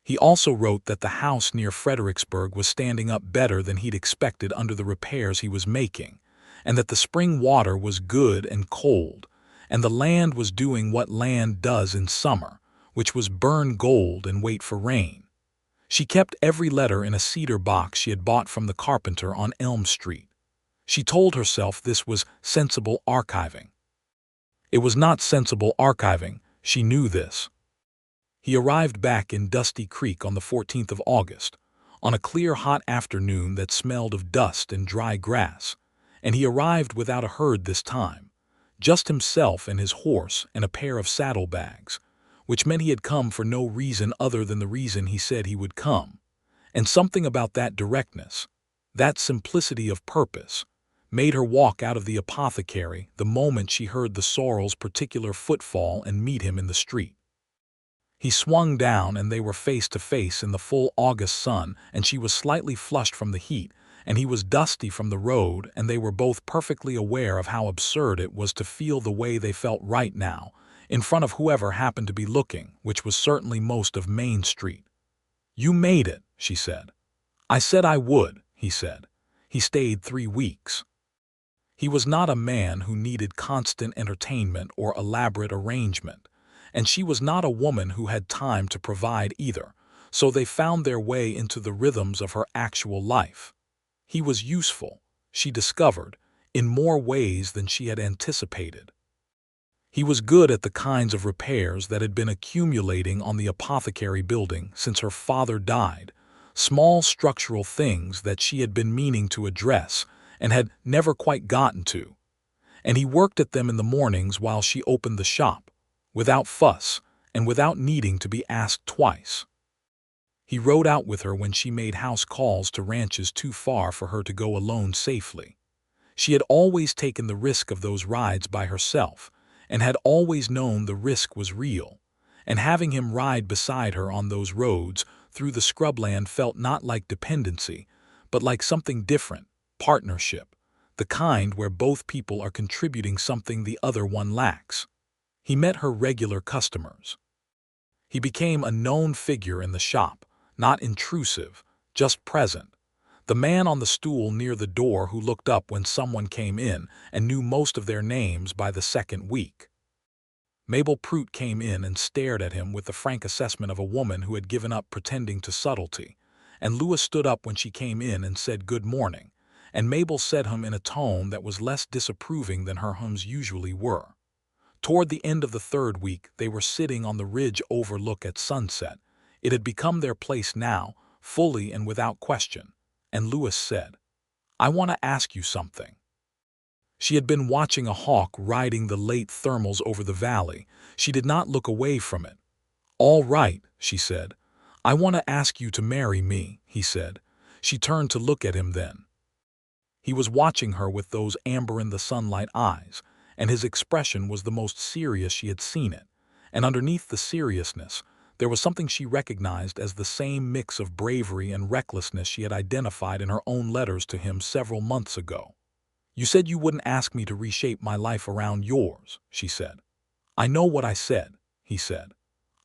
He also wrote that the house near Fredericksburg was standing up better than he'd expected under the repairs he was making, and that the spring water was good and cold, and the land was doing what land does in summer, which was burn gold and wait for rain. She kept every letter in a cedar box she had bought from the carpenter on Elm Street. She told herself this was sensible archiving. It was not sensible archiving, she knew this. He arrived back in Dusty Creek on the 14th of August, on a clear hot afternoon that smelled of dust and dry grass, and he arrived without a herd this time, just himself and his horse and a pair of saddlebags, which meant he had come for no reason other than the reason he said he would come. And something about that directness, that simplicity of purpose, made her walk out of the apothecary the moment she heard the sorrel's particular footfall and meet him in the street. He swung down and they were face to face in the full August sun, and she was slightly flushed from the heat, and he was dusty from the road, and they were both perfectly aware of how absurd it was to feel the way they felt right now, in front of whoever happened to be looking, which was certainly most of Main Street. "You made it," she said. "I said I would," he said. He stayed 3 weeks. He was not a man who needed constant entertainment or elaborate arrangement, and she was not a woman who had time to provide either, so they found their way into the rhythms of her actual life. He was useful, she discovered, in more ways than she had anticipated. He was good at the kinds of repairs that had been accumulating on the apothecary building since her father died, small structural things that she had been meaning to address and had never quite gotten to. And he worked at them in the mornings while she opened the shop, without fuss and without needing to be asked twice. He rode out with her when she made house calls to ranches too far for her to go alone safely. She had always taken the risk of those rides by herself, and had always known the risk was real, and having him ride beside her on those roads through the scrubland felt not like dependency, but like something different, partnership, the kind where both people are contributing something the other one lacks. He met her regular customers. He became a known figure in the shop, not intrusive, just present. The man on the stool near the door who looked up when someone came in and knew most of their names by the second week. Mabel Prout came in and stared at him with the frank assessment of a woman who had given up pretending to subtlety, and Lewis stood up when she came in and said good morning, and Mabel said him in a tone that was less disapproving than her hums usually were. Toward the end of the 3rd week, they were sitting on the ridge overlook at sunset. It had become their place now, fully and without question, and Lewis said, "I want to ask you something." She had been watching a hawk riding the late thermals over the valley. She did not look away from it. "All right," she said. "I want to ask you to marry me," he said. She turned to look at him then. He was watching her with those amber-in-the-sunlight eyes, and his expression was the most serious she had seen it, and underneath the seriousness, there was something she recognized as the same mix of bravery and recklessness she had identified in her own letters to him several months ago. "You said you wouldn't ask me to reshape my life around yours," she said. "I know what I said," he said.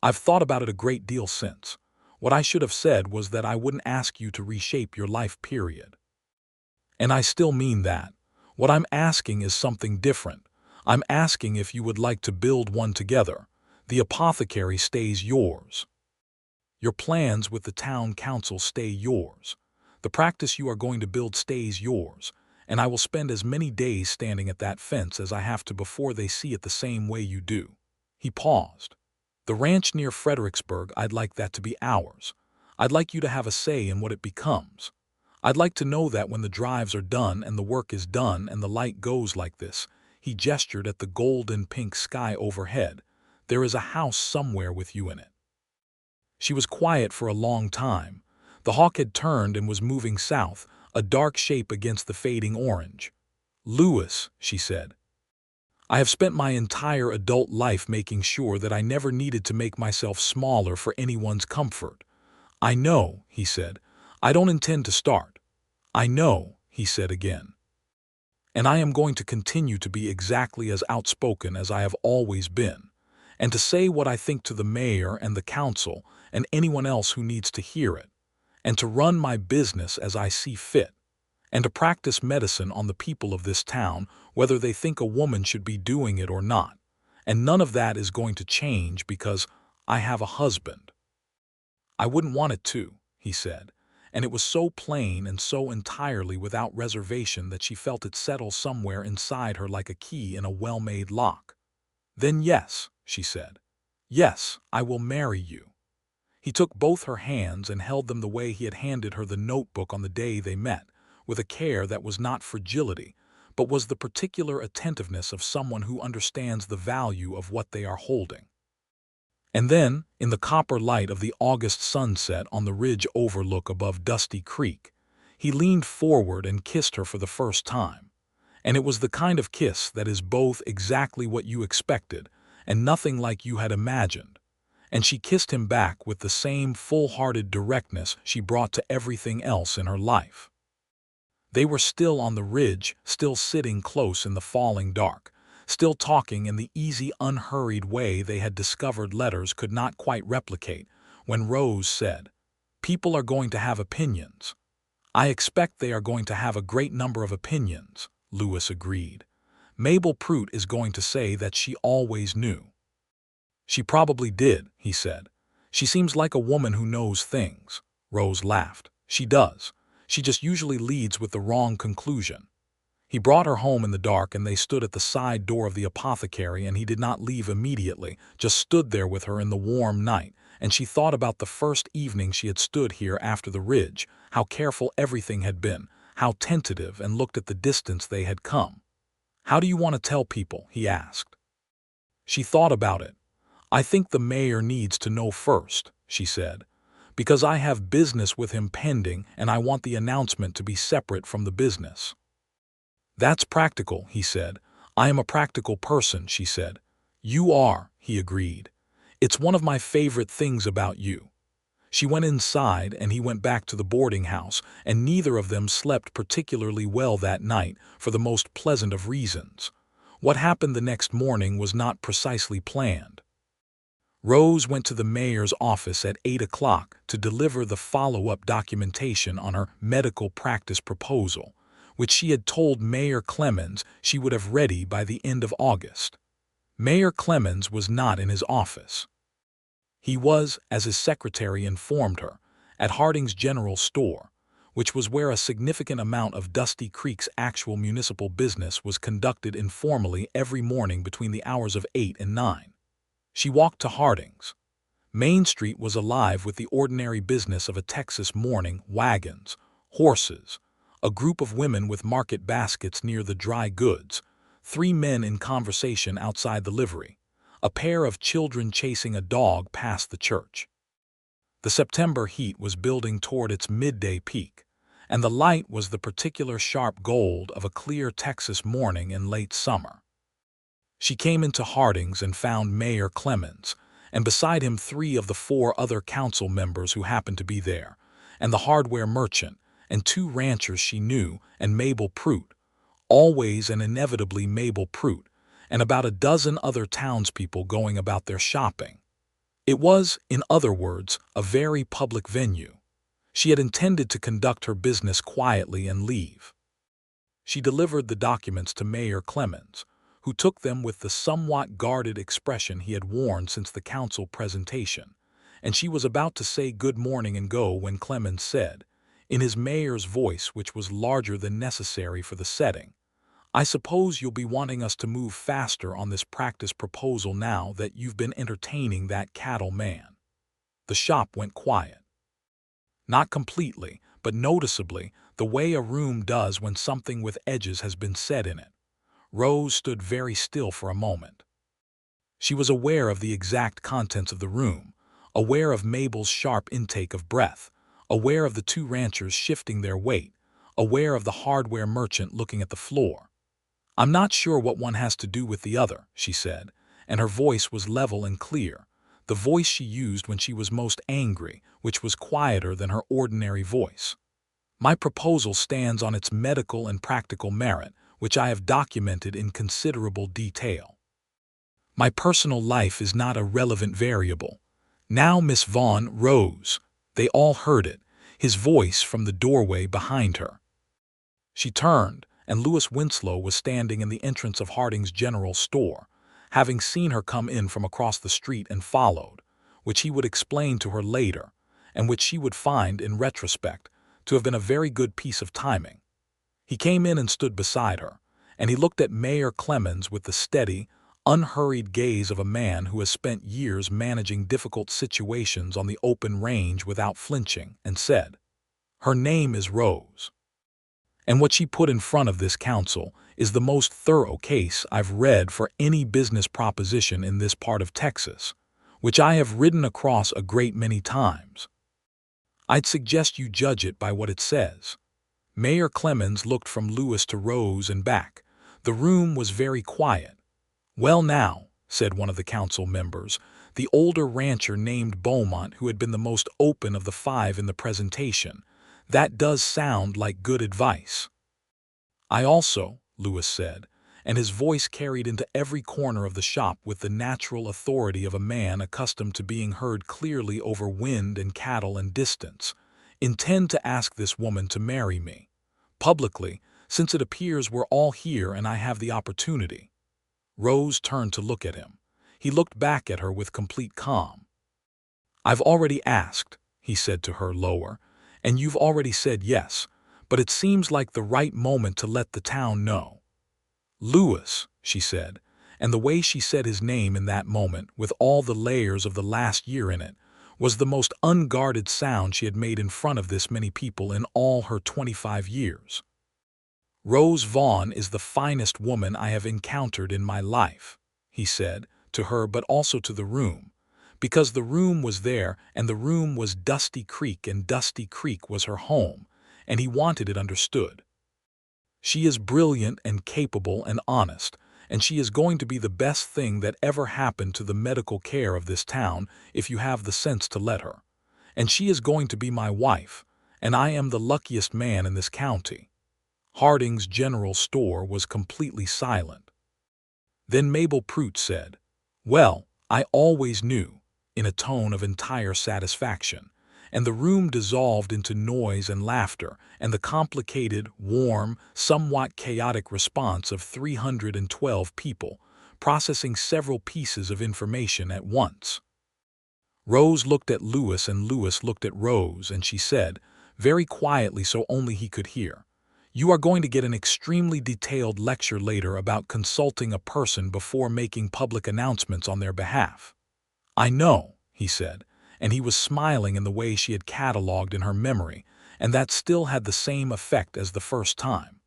"I've thought about it a great deal since. What I should have said was that I wouldn't ask you to reshape your life, period. And I still mean that. What I'm asking is something different. I'm asking if you would like to build one together. The apothecary stays yours. Your plans with the town council stay yours. The practice you are going to build stays yours, and I will spend as many days standing at that fence as I have to before they see it the same way you do." He paused. "The ranch near Fredericksburg, I'd like that to be ours. I'd like you to have a say in what it becomes. I'd like to know that when the drives are done and the work is done and the light goes like this," he gestured at the gold and pink sky overhead, "there is a house somewhere with you in it." She was quiet for a long time. The hawk had turned and was moving south, a dark shape against the fading orange. "Lewis," she said, "I have spent my entire adult life making sure that I never needed to make myself smaller for anyone's comfort." "I know," he said. "I don't intend to start." "I know," he said again. "And I am going to continue to be exactly as outspoken as I have always been, and to say what I think to the mayor and the council and anyone else who needs to hear it, and to run my business as I see fit, and to practice medicine on the people of this town, whether they think a woman should be doing it or not. And none of that is going to change because I have a husband." "I wouldn't want it to," he said, and it was so plain and so entirely without reservation that she felt it settle somewhere inside her like a key in a well-made lock. "Then yes," she said. "Yes, I will marry you." He took both her hands and held them the way he had handed her the notebook on the day they met, with a care that was not fragility, but was the particular attentiveness of someone who understands the value of what they are holding. And then, in the copper light of the August sunset on the ridge overlook above Dusty Creek, he leaned forward and kissed her for the first time. And it was the kind of kiss that is both exactly what you expected and nothing like you had imagined. And she kissed him back with the same full-hearted directness she brought to everything else in her life. They were still on the ridge, still sitting close in the falling dark, still talking in the easy, unhurried way they had discovered letters could not quite replicate, when Rose said, "People are going to have opinions." "I expect they are going to have a great number of opinions," Lewis agreed. "Mabel Prout is going to say that she always knew." "She probably did," he said. "She seems like a woman who knows things." Rose laughed. "She does. She just usually leads with the wrong conclusion." He brought her home in the dark, and they stood at the side door of the apothecary, and he did not leave immediately, just stood there with her in the warm night, and she thought about the first evening she had stood here after the ridge, how careful everything had been, how tentative, and looked at the distance they had come. "How do you want to tell people?" he asked. She thought about it. "I think the mayor needs to know first," she said, "because I have business with him pending, and I want the announcement to be separate from the business." "That's practical," he said. "I am a practical person," she said. "You are," he agreed. "It's one of my favorite things about you." She went inside, and he went back to the boarding house, and neither of them slept particularly well that night, for the most pleasant of reasons. What happened the next morning was not precisely planned. Rose went to the mayor's office at 8 o'clock to deliver the follow-up documentation on her medical practice proposal, which she had told Mayor Clemens she would have ready by the end of August. Mayor Clemens was not in his office. He was, as his secretary informed her, at Harding's General Store, which was where a significant amount of Dusty Creek's actual municipal business was conducted informally every morning between the hours of 8 and 9. She walked to Harding's. Main Street was alive with the ordinary business of a Texas morning: wagons, horses, a group of women with market baskets near the dry goods, 3 men in conversation outside the livery, a pair of children chasing a dog past the church. The September heat was building toward its midday peak, and the light was the particular sharp gold of a clear Texas morning in late summer. She came into Harding's and found Mayor Clemens, and beside him 3 of the 4 other council members who happened to be there, and the hardware merchant, and 2 ranchers she knew, and Mabel Prout, always and inevitably Mabel Prout, and about a dozen other townspeople going about their shopping. It was, in other words, a very public venue. She had intended to conduct her business quietly and leave. She delivered the documents to Mayor Clemens, who took them with the somewhat guarded expression he had worn since the council presentation, and she was about to say good morning and go when Clemens said, in his mayor's voice which was larger than necessary for the setting, "I suppose you'll be wanting us to move faster on this practice proposal now that you've been entertaining that cattle man." The shop went quiet. Not completely, but noticeably, the way a room does when something with edges has been said in it. Rose stood very still for a moment. She was aware of the exact contents of the room, aware of Mabel's sharp intake of breath, aware of the 2 ranchers shifting their weight, aware of the hardware merchant looking at the floor. "I'm not sure what one has to do with the other," she said, and her voice was level and clear, the voice she used when she was most angry, which was quieter than her ordinary voice. "My proposal stands on its medical and practical merit, which I have documented in considerable detail. My personal life is not a relevant variable. Now, Miss Vaughn." Rose. They all heard it, his voice from the doorway behind her. She turned, and Lewis Winslow was standing in the entrance of Harding's General Store, having seen her come in from across the street and followed, which he would explain to her later, and which she would find, in retrospect, to have been a very good piece of timing. He came in and stood beside her, and he looked at Mayor Clemens with the steady, unhurried gaze of a man who has spent years managing difficult situations on the open range without flinching, and said, "Her name is Rose. And what she put in front of this council is the most thorough case I've read for any business proposition in this part of Texas, which I have ridden across a great many times. I'd suggest you judge it by what it says." Mayor Clemens looked from Lewis to Rose and back. The room was very quiet. "Well now," said one of the council members, the older rancher named Beaumont, who had been the most open of the five in the presentation, "that does sound like good advice." "I also," Lewis said, and his voice carried into every corner of the shop with the natural authority of a man accustomed to being heard clearly over wind and cattle and distance, "intend to ask this woman to marry me, publicly, since it appears we're all here and I have the opportunity." Rose turned to look at him. He looked back at her with complete calm. "I've already asked," he said to her lower, "and you've already said yes, but it seems like the right moment to let the town know." "Lewis," she said, and the way she said his name in that moment, with all the layers of the last year in it, was the most unguarded sound she had made in front of this many people in all her 25 years. "Rose Vaughn is the finest woman I have encountered in my life," he said, to her but also to the room, because the room was there and the room was Dusty Creek and Dusty Creek was her home, and he wanted it understood. "She is brilliant and capable and honest, and she is going to be the best thing that ever happened to the medical care of this town if you have the sense to let her. And she is going to be my wife, and I am the luckiest man in this county." Harding's General Store was completely silent. Then Mabel Prout said, "Well, I always knew," in a tone of entire satisfaction, and the room dissolved into noise and laughter and the complicated, warm, somewhat chaotic response of 312 people, processing several pieces of information at once. Rose looked at Lewis and Lewis looked at Rose, and she said, very quietly so only he could hear, "You are going to get an extremely detailed lecture later about consulting a person before making public announcements on their behalf." "I know," he said, and he was smiling in the way she had catalogued in her memory, and that still had the same effect as the first time.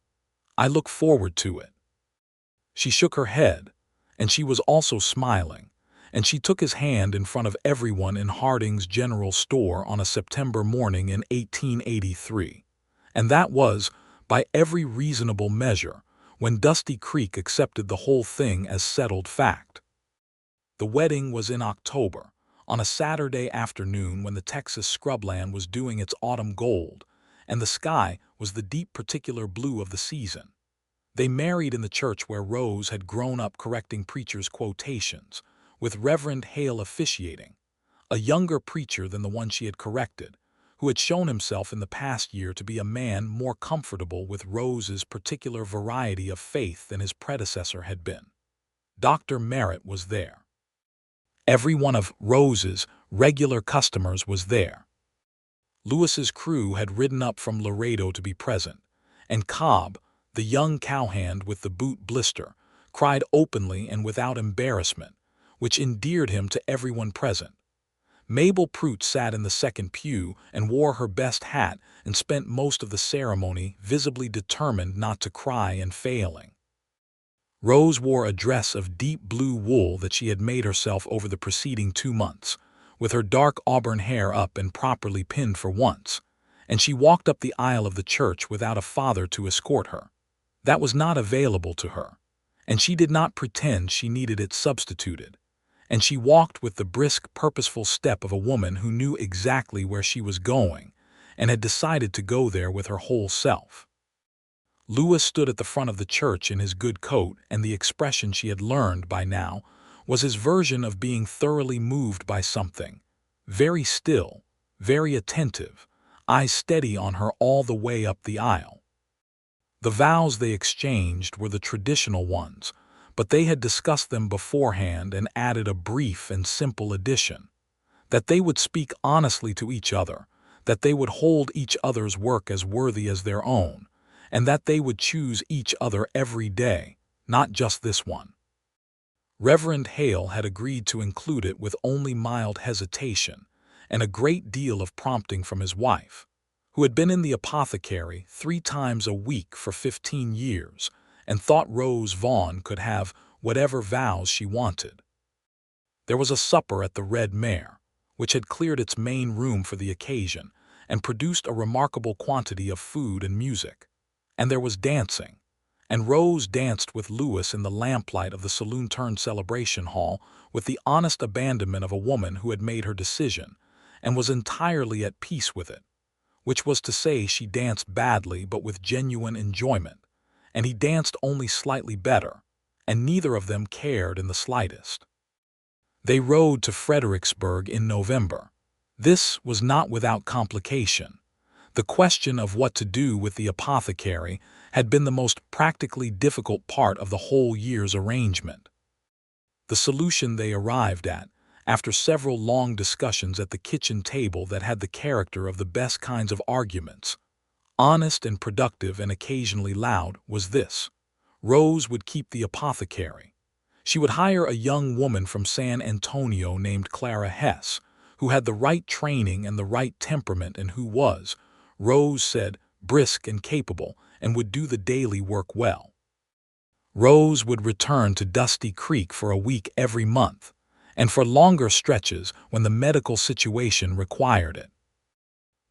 "I look forward to it." She shook her head, and she was also smiling, and she took his hand in front of everyone in Harding's General Store on a September morning in 1883, and that was, by every reasonable measure, when Dusty Creek accepted the whole thing as settled fact. The wedding was in October, on a Saturday afternoon when the Texas scrubland was doing its autumn gold, and the sky was the deep particular blue of the season. They married in the church where Rose had grown up correcting preachers' quotations, with Reverend Hale officiating, a younger preacher than the one she had corrected, who had shown himself in the past year to be a man more comfortable with Rose's particular variety of faith than his predecessor had been. Dr. Merritt was there. Every one of Rose's regular customers was there. Lewis's crew had ridden up from Laredo to be present, and Cobb, the young cowhand with the boot blister, cried openly and without embarrassment, which endeared him to everyone present. Mabel Prout sat in the second pew and wore her best hat and spent most of the ceremony visibly determined not to cry and failing. Rose wore a dress of deep blue wool that she had made herself over the preceding 2 months, with her dark auburn hair up and properly pinned for once, and she walked up the aisle of the church without a father to escort her. That was not available to her, and she did not pretend she needed it substituted, and she walked with the brisk, purposeful step of a woman who knew exactly where she was going and had decided to go there with her whole self. Lewis stood at the front of the church in his good coat, and the expression she had learned by now was his version of being thoroughly moved by something, very still, very attentive, eyes steady on her all the way up the aisle. The vows they exchanged were the traditional ones, but they had discussed them beforehand and added a brief and simple addition: that they would speak honestly to each other, that they would hold each other's work as worthy as their own, and that they would choose each other every day, not just this one. Reverend Hale had agreed to include it with only mild hesitation and a great deal of prompting from his wife, who had been in the apothecary 3 times a week for 15 years and thought Rose Vaughn could have whatever vows she wanted. There was a supper at the Red Mare, which had cleared its main room for the occasion and produced a remarkable quantity of food and music. And there was dancing, and Rose danced with Lewis in the lamplight of the saloon-turned-celebration hall with the honest abandonment of a woman who had made her decision and was entirely at peace with it, which was to say she danced badly but with genuine enjoyment, and he danced only slightly better, and neither of them cared in the slightest. They rode to Fredericksburg in November. This was not without complication. The question of what to do with the apothecary had been the most practically difficult part of the whole year's arrangement. The solution they arrived at, after several long discussions at the kitchen table that had the character of the best kinds of arguments, honest and productive and occasionally loud, was this: Rose would keep the apothecary. She would hire a young woman from San Antonio named Clara Hess, who had the right training and the right temperament and who was, Rose said, brisk and capable, and would do the daily work well. Rose would return to Dusty Creek for a week every month, and for longer stretches when the medical situation required it.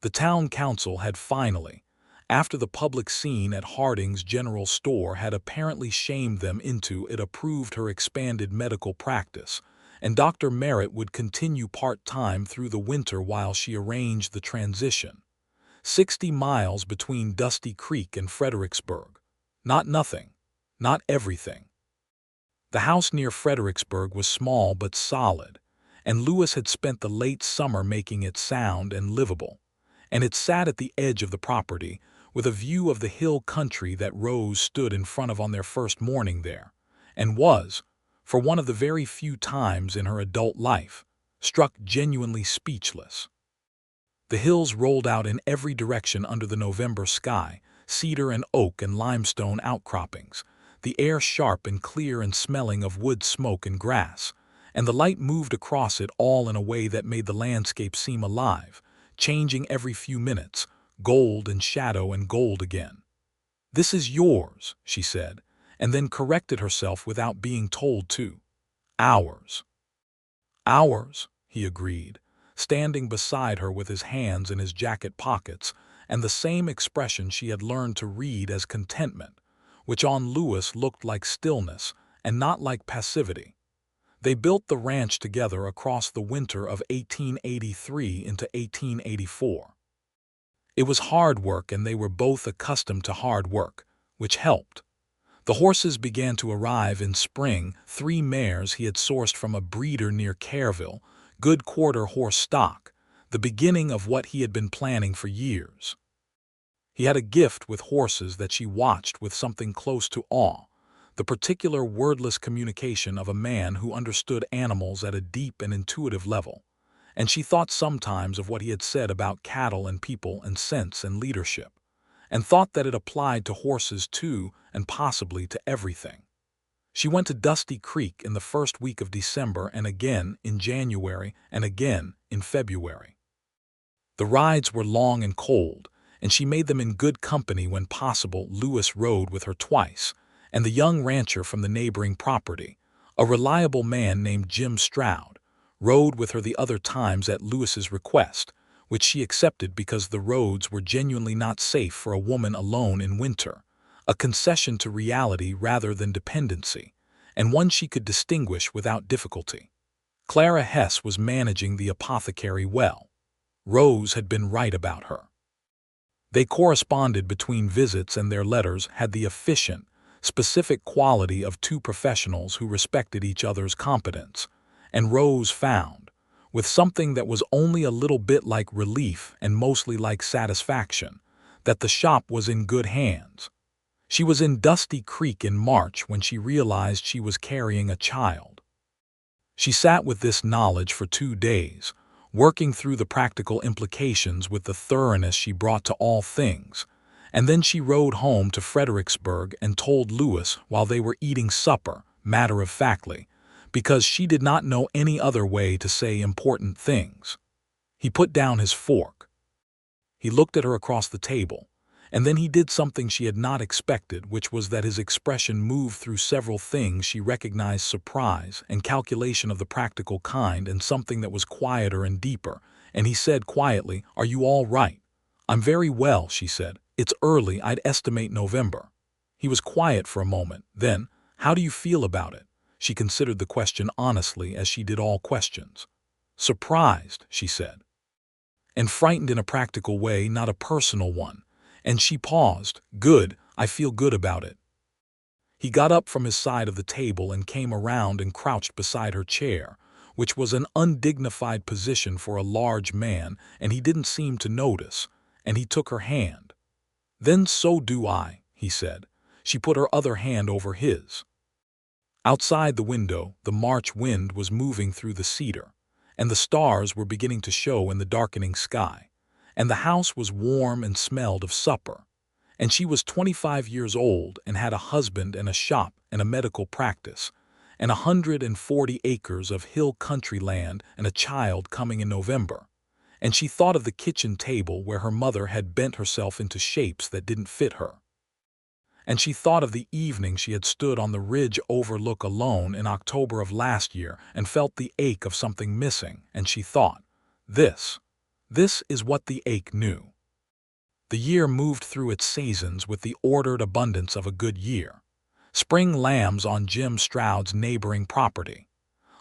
The town council had finally, after the public scene at Harding's General Store had apparently shamed them into it, approved her expanded medical practice, and Dr. Merritt would continue part-time through the winter while she arranged the transition. 60 miles between Dusty Creek and Fredericksburg. Not nothing. Not everything. The house near Fredericksburg was small but solid, and Lewis had spent the late summer making it sound and livable, and it sat at the edge of the property, with a view of the hill country that Rose stood in front of on their first morning there, and was, for one of the very few times in her adult life, struck genuinely speechless. The hills rolled out in every direction under the November sky, cedar and oak and limestone outcroppings, the air sharp and clear and smelling of wood smoke and grass, and the light moved across it all in a way that made the landscape seem alive, changing every few minutes, gold and shadow and gold again. "This is yours," she said, and then corrected herself without being told to. "Ours." "Ours," he agreed, standing beside her with his hands in his jacket pockets and the same expression she had learned to read as contentment, which on Lewis looked like stillness and not like passivity. They built the ranch together across the winter of 1883 into 1884. It was hard work, and they were both accustomed to hard work, which helped. The horses began to arrive in spring, 3 mares he had sourced from a breeder near Careville, good quarter horse stock, the beginning of what he had been planning for years. He had a gift with horses that she watched with something close to awe, the particular wordless communication of a man who understood animals at a deep and intuitive level, and she thought sometimes of what he had said about cattle and people and sense and leadership, and thought that it applied to horses too, and possibly to everything. She went to Dusty Creek in the first week of December and again in January and again in February. The rides were long and cold, and she made them in good company when possible. Lewis rode with her twice, and the young rancher from the neighboring property, a reliable man named Jim Stroud, rode with her the other times at Lewis's request, which she accepted because the roads were genuinely not safe for a woman alone in winter, a concession to reality rather than dependency, and one she could distinguish without difficulty. Clara Hess was managing the apothecary well. Rose had been right about her. They corresponded between visits, and their letters had the efficient, specific quality of 2 professionals who respected each other's competence, and Rose found, with something that was only a little bit like relief and mostly like satisfaction, that the shop was in good hands. She was in Dusty Creek in March when she realized she was carrying a child. She sat with this knowledge for 2 days, working through the practical implications with the thoroughness she brought to all things, and then she rode home to Fredericksburg and told Lewis while they were eating supper, matter-of-factly, because she did not know any other way to say important things. He put down his fork. He looked at her across the table, and then he did something she had not expected, which was that his expression moved through several things she recognized: surprise and calculation of the practical kind, and something that was quieter and deeper. And he said quietly, "Are you all right?" "I'm very well," she said. "It's early, I'd estimate November." He was quiet for a moment. Then, "How do you feel about it?" She considered the question honestly, as she did all questions. "Surprised," she said. "And frightened in a practical way, not a personal one." And she paused. "Good, I feel good about it." He got up from his side of the table and came around and crouched beside her chair, which was an undignified position for a large man, and he didn't seem to notice, and he took her hand. "Then so do I," he said. She put her other hand over his. Outside the window, the March wind was moving through the cedar, and the stars were beginning to show in the darkening sky, and the house was warm and smelled of supper. And she was 25 years old and had a husband and a shop and a medical practice, and 140 acres of hill country land and a child coming in November. And she thought of the kitchen table where her mother had bent herself into shapes that didn't fit her. And she thought of the evening she had stood on the ridge overlook alone in October of last year and felt the ache of something missing, and she thought, this is what the ache knew. The year moved through its seasons with the ordered abundance of a good year. Spring lambs on Jim Stroud's neighboring property.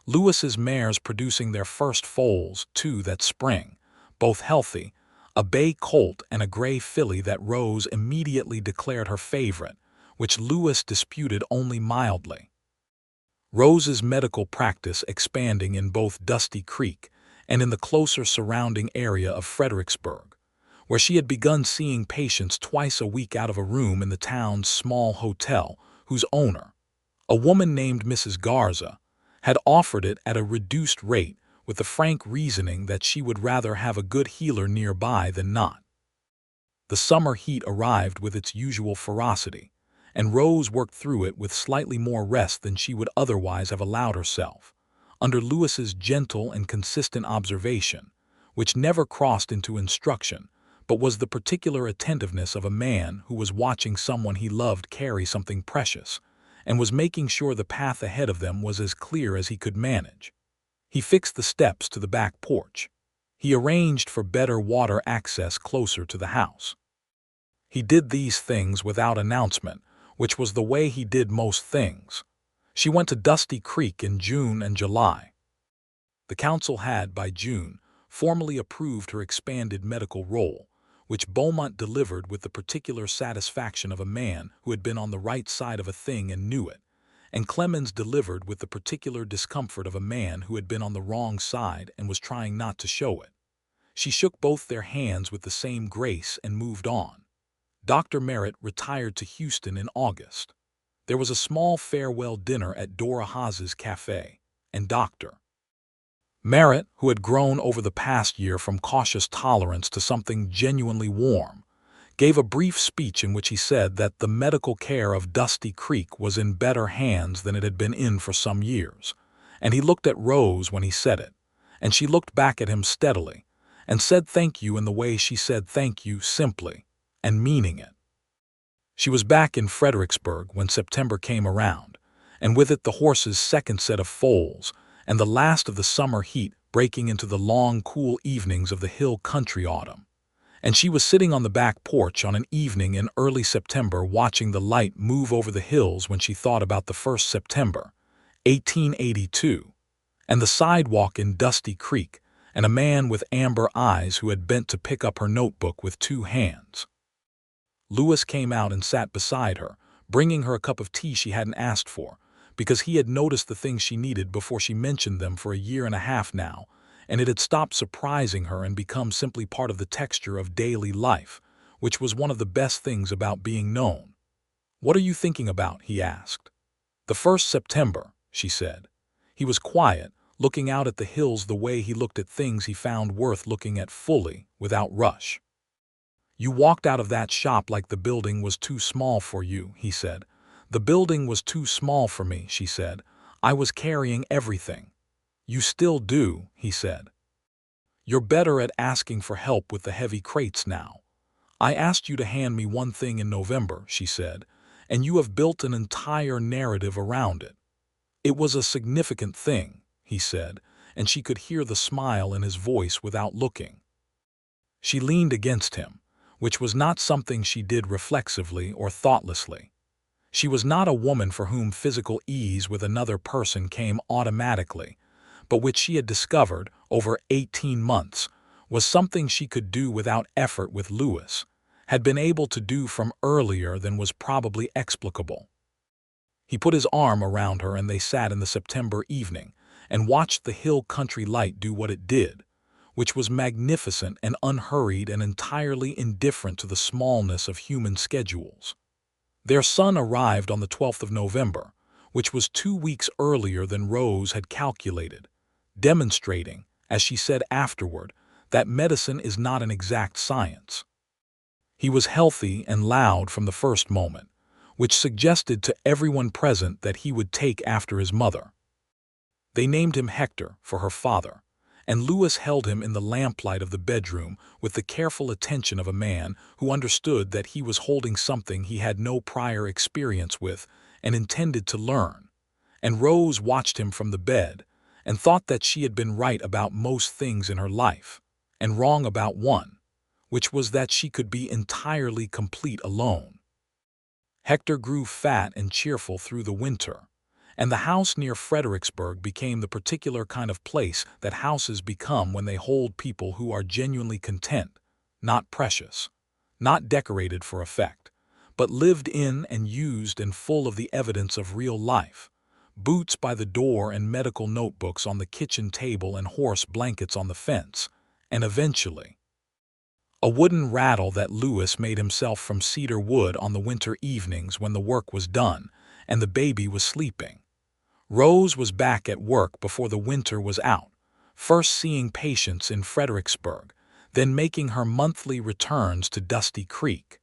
Lewis's mares producing their first foals, too, that spring, both healthy, a bay colt and a gray filly that Rose immediately declared her favorite, which Lewis disputed only mildly. Rose's medical practice expanding in both Dusty Creek and in the closer surrounding area of Fredericksburg, where she had begun seeing patients twice a week out of a room in the town's small hotel, whose owner, a woman named Mrs. Garza, had offered it at a reduced rate, with the frank reasoning that she would rather have a good healer nearby than not. The summer heat arrived with its usual ferocity, and Rose worked through it with slightly more rest than she would otherwise have allowed herself, under Lewis's gentle and consistent observation, which never crossed into instruction, but was the particular attentiveness of a man who was watching someone he loved carry something precious, and was making sure the path ahead of them was as clear as he could manage. He fixed the steps to the back porch. He arranged for better water access closer to the house. He did these things without announcement, which was the way he did most things. She went to Dusty Creek in June and July. The council had, by June, formally approved her expanded medical role, which Beaumont delivered with the particular satisfaction of a man who had been on the right side of a thing and knew it, and Clemens delivered with the particular discomfort of a man who had been on the wrong side and was trying not to show it. She shook both their hands with the same grace and moved on. Dr. Merritt retired to Houston in August. There was a small farewell dinner at Dora Haas's cafe, and Dr. Merritt, who had grown over the past year from cautious tolerance to something genuinely warm, gave a brief speech in which he said that the medical care of Dusty Creek was in better hands than it had been in for some years, and he looked at Rose when he said it, and she looked back at him steadily, and said thank you in the way she said thank you, simply, and meaning it. She was back in Fredericksburg when September came around, and with it the horses' second set of foals, and the last of the summer heat breaking into the long, cool evenings of the hill country autumn. And she was sitting on the back porch on an evening in early September watching the light move over the hills when she thought about the 1st September, 1882, and the sidewalk in Dusty Creek, and a man with amber eyes who had bent to pick up her notebook with 2 hands. Lewis came out and sat beside her, bringing her a cup of tea she hadn't asked for, because he had noticed the things she needed before she mentioned them for a year and a half now, and it had stopped surprising her and become simply part of the texture of daily life, which was one of the best things about being known. "What are you thinking about?" he asked. "The 1st September, she said. He was quiet, looking out at the hills the way he looked at things he found worth looking at fully, without rush. "You walked out of that shop like the building was too small for you," he said. "The building was too small for me," she said. I was carrying everything. You still do, he said. You're better at asking for help with the heavy crates now. I asked you to hand me one thing in November, she said, and you have built an entire narrative around it. It was a significant thing, he said, and she could hear the smile in his voice without looking. She leaned against him, which was not something she did reflexively or thoughtlessly. She was not a woman for whom physical ease with another person came automatically, but which she had discovered over 18 months was something she could do without effort with Lewis, had been able to do from earlier than was probably explicable. He put his arm around her and they sat in the September evening and watched the hill country light do what it did, which was magnificent and unhurried and entirely indifferent to the smallness of human schedules. Their son arrived on the 12th of November, which was 2 weeks earlier than Rose had calculated, demonstrating, as she said afterward, that medicine is not an exact science. He was healthy and loud from the first moment, which suggested to everyone present that he would take after his mother. They named him Hector for her father, and Lewis held him in the lamplight of the bedroom with the careful attention of a man who understood that he was holding something he had no prior experience with and intended to learn. And Rose watched him from the bed and thought that she had been right about most things in her life, and wrong about one, which was that she could be entirely complete alone. Hector grew fat and cheerful through the winter, and the house near Fredericksburg became the particular kind of place that houses become when they hold people who are genuinely content, not precious, not decorated for effect, but lived in and used and full of the evidence of real life, boots by the door and medical notebooks on the kitchen table and horse blankets on the fence, and eventually, a wooden rattle that Lewis made himself from cedar wood on the winter evenings when the work was done and the baby was sleeping. Rose was back at work before the winter was out, first seeing patients in Fredericksburg, then making her monthly returns to Dusty Creek.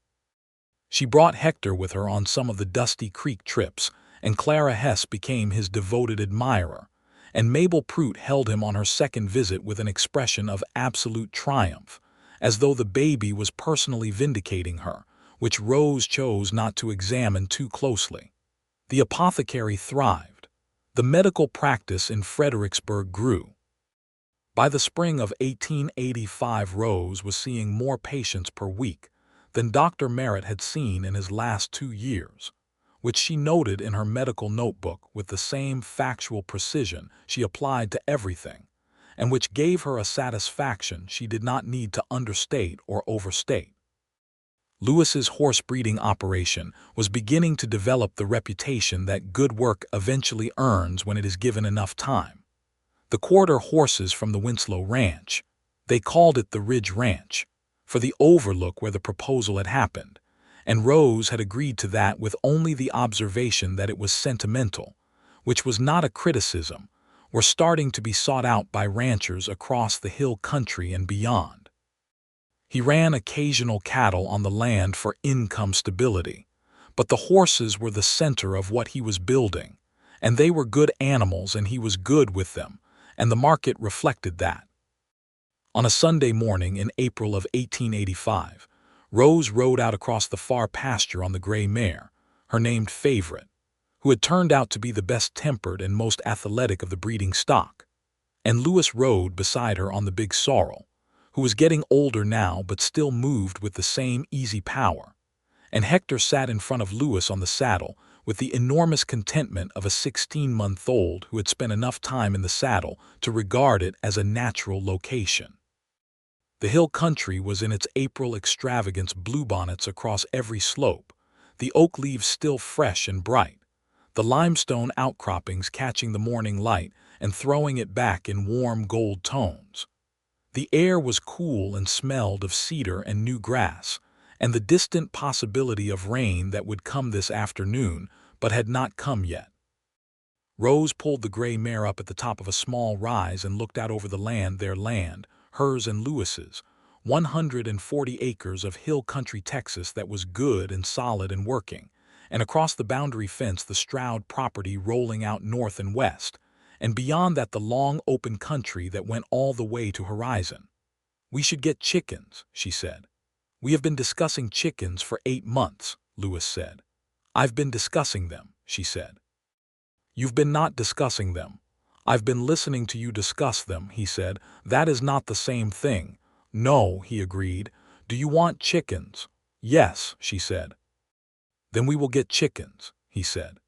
She brought Hector with her on some of the Dusty Creek trips, and Clara Hess became his devoted admirer, and Mabel Prout held him on her second visit with an expression of absolute triumph, as though the baby was personally vindicating her, which Rose chose not to examine too closely. The apothecary thrived. The medical practice in Fredericksburg grew. By the spring of 1885, Rose was seeing more patients per week than Dr. Merritt had seen in his last 2 years, which she noted in her medical notebook with the same factual precision she applied to everything, and which gave her a satisfaction she did not need to understate or overstate. Lewis's horse breeding operation was beginning to develop the reputation that good work eventually earns when it is given enough time. The quarter horses from the Winslow Ranch, they called it the Ridge Ranch, for the overlook where the proposal had happened, and Rose had agreed to that with only the observation that it was sentimental, which was not a criticism, were starting to be sought out by ranchers across the hill country and beyond. He ran occasional cattle on the land for income stability, but the horses were the center of what he was building, and they were good animals and he was good with them, and the market reflected that. On a Sunday morning in April of 1885, Rose rode out across the far pasture on the gray mare, her named Favorite, who had turned out to be the best-tempered and most athletic of the breeding stock, and Lewis rode beside her on the big sorrel, who was getting older now but still moved with the same easy power, and Hector sat in front of Lewis on the saddle with the enormous contentment of a 16-month-old who had spent enough time in the saddle to regard it as a natural location. The hill country was in its April extravagance, bluebonnets across every slope, the oak leaves still fresh and bright, the limestone outcroppings catching the morning light and throwing it back in warm gold tones. The air was cool and smelled of cedar and new grass, and the distant possibility of rain that would come this afternoon but had not come yet. Rose pulled the gray mare up at the top of a small rise and looked out over the land, their land, hers and Lewis's, 140 acres of hill country Texas that was good and solid and working, and across the boundary fence the Stroud property rolling out north and west, and beyond that the long open country that went all the way to horizon. "We should get chickens," she said. "We have been discussing chickens for 8 months," Lewis said. "I've been discussing them," she said. "You've been not discussing them. I've been listening to you discuss them," he said. "That is not the same thing." "No," he agreed. "Do you want chickens?" "Yes," she said. "Then we will get chickens," he said.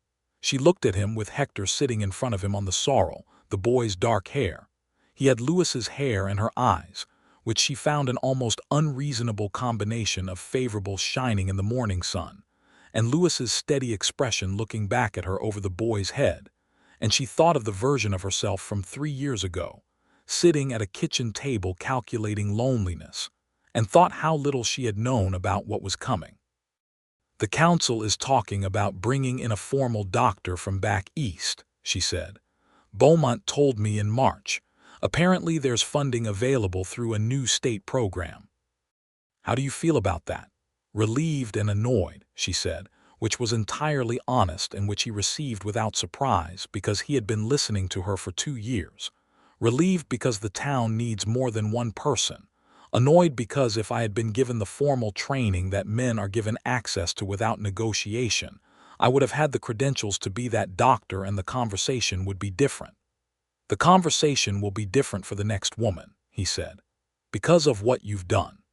She looked at him with Hector sitting in front of him on the sorrel, the boy's dark hair. He had Lewis's hair and her eyes, which she found an almost unreasonable combination of favorable shining in the morning sun, and Lewis's steady expression looking back at her over the boy's head, and she thought of the version of herself from 3 years ago, sitting at a kitchen table calculating loneliness, and thought how little she had known about what was coming. "The council is talking about bringing in a formal doctor from back east," she said. "Beaumont told me in March. Apparently there's funding available through a new state program." "How do you feel about that?" "Relieved and annoyed," she said, which was entirely honest and which he received without surprise because he had been listening to her for 2 years. "Relieved because the town needs more than one person. Annoyed because if I had been given the formal training that men are given access to without negotiation, I would have had the credentials to be that doctor and the conversation would be different." "The conversation will be different for the next woman," he said, "because of what you've done."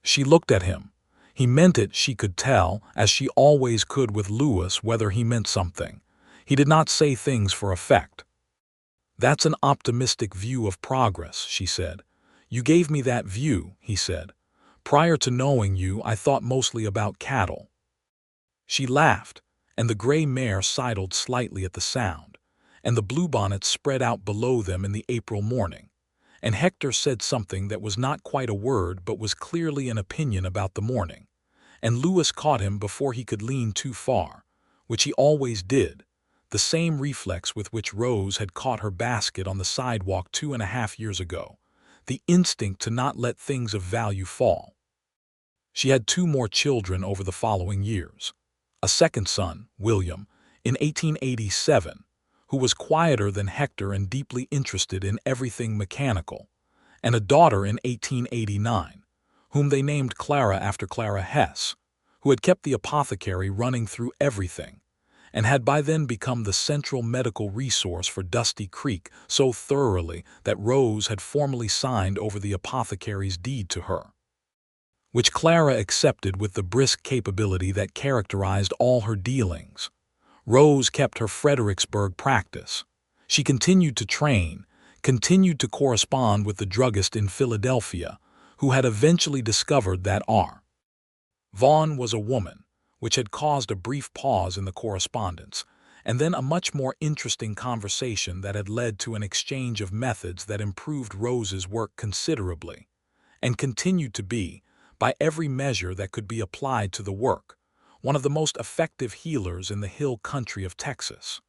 She looked at him. He meant it, she could tell, as she always could with Lewis whether he meant something. He did not say things for effect. "That's an optimistic view of progress," she said. "You gave me that view," he said. "Prior to knowing you, I thought mostly about cattle." She laughed, and the gray mare sidled slightly at the sound, and the bluebonnets spread out below them in the April morning, and Hector said something that was not quite a word but was clearly an opinion about the morning, and Lewis caught him before he could lean too far, which he always did, the same reflex with which Rose had caught her basket on the sidewalk 2.5 years ago. The instinct to not let things of value fall. She had 2 more children over the following years. A second son, William, in 1887, who was quieter than Hector and deeply interested in everything mechanical, and a daughter in 1889, whom they named Clara after Clara Hess, who had kept the apothecary running through everything, and had by then become the central medical resource for Dusty Creek so thoroughly that Rose had formally signed over the apothecary's deed to her, which Clara accepted with the brisk capability that characterized all her dealings. Rose kept her Fredericksburg practice. She continued to train, continued to correspond with the druggist in Philadelphia, who had eventually discovered that R. Vaughn was a woman, which had caused a brief pause in the correspondence, and then a much more interesting conversation that had led to an exchange of methods that improved Rose's work considerably, and continued to be, by every measure that could be applied to the work, one of the most effective healers in the hill country of Texas.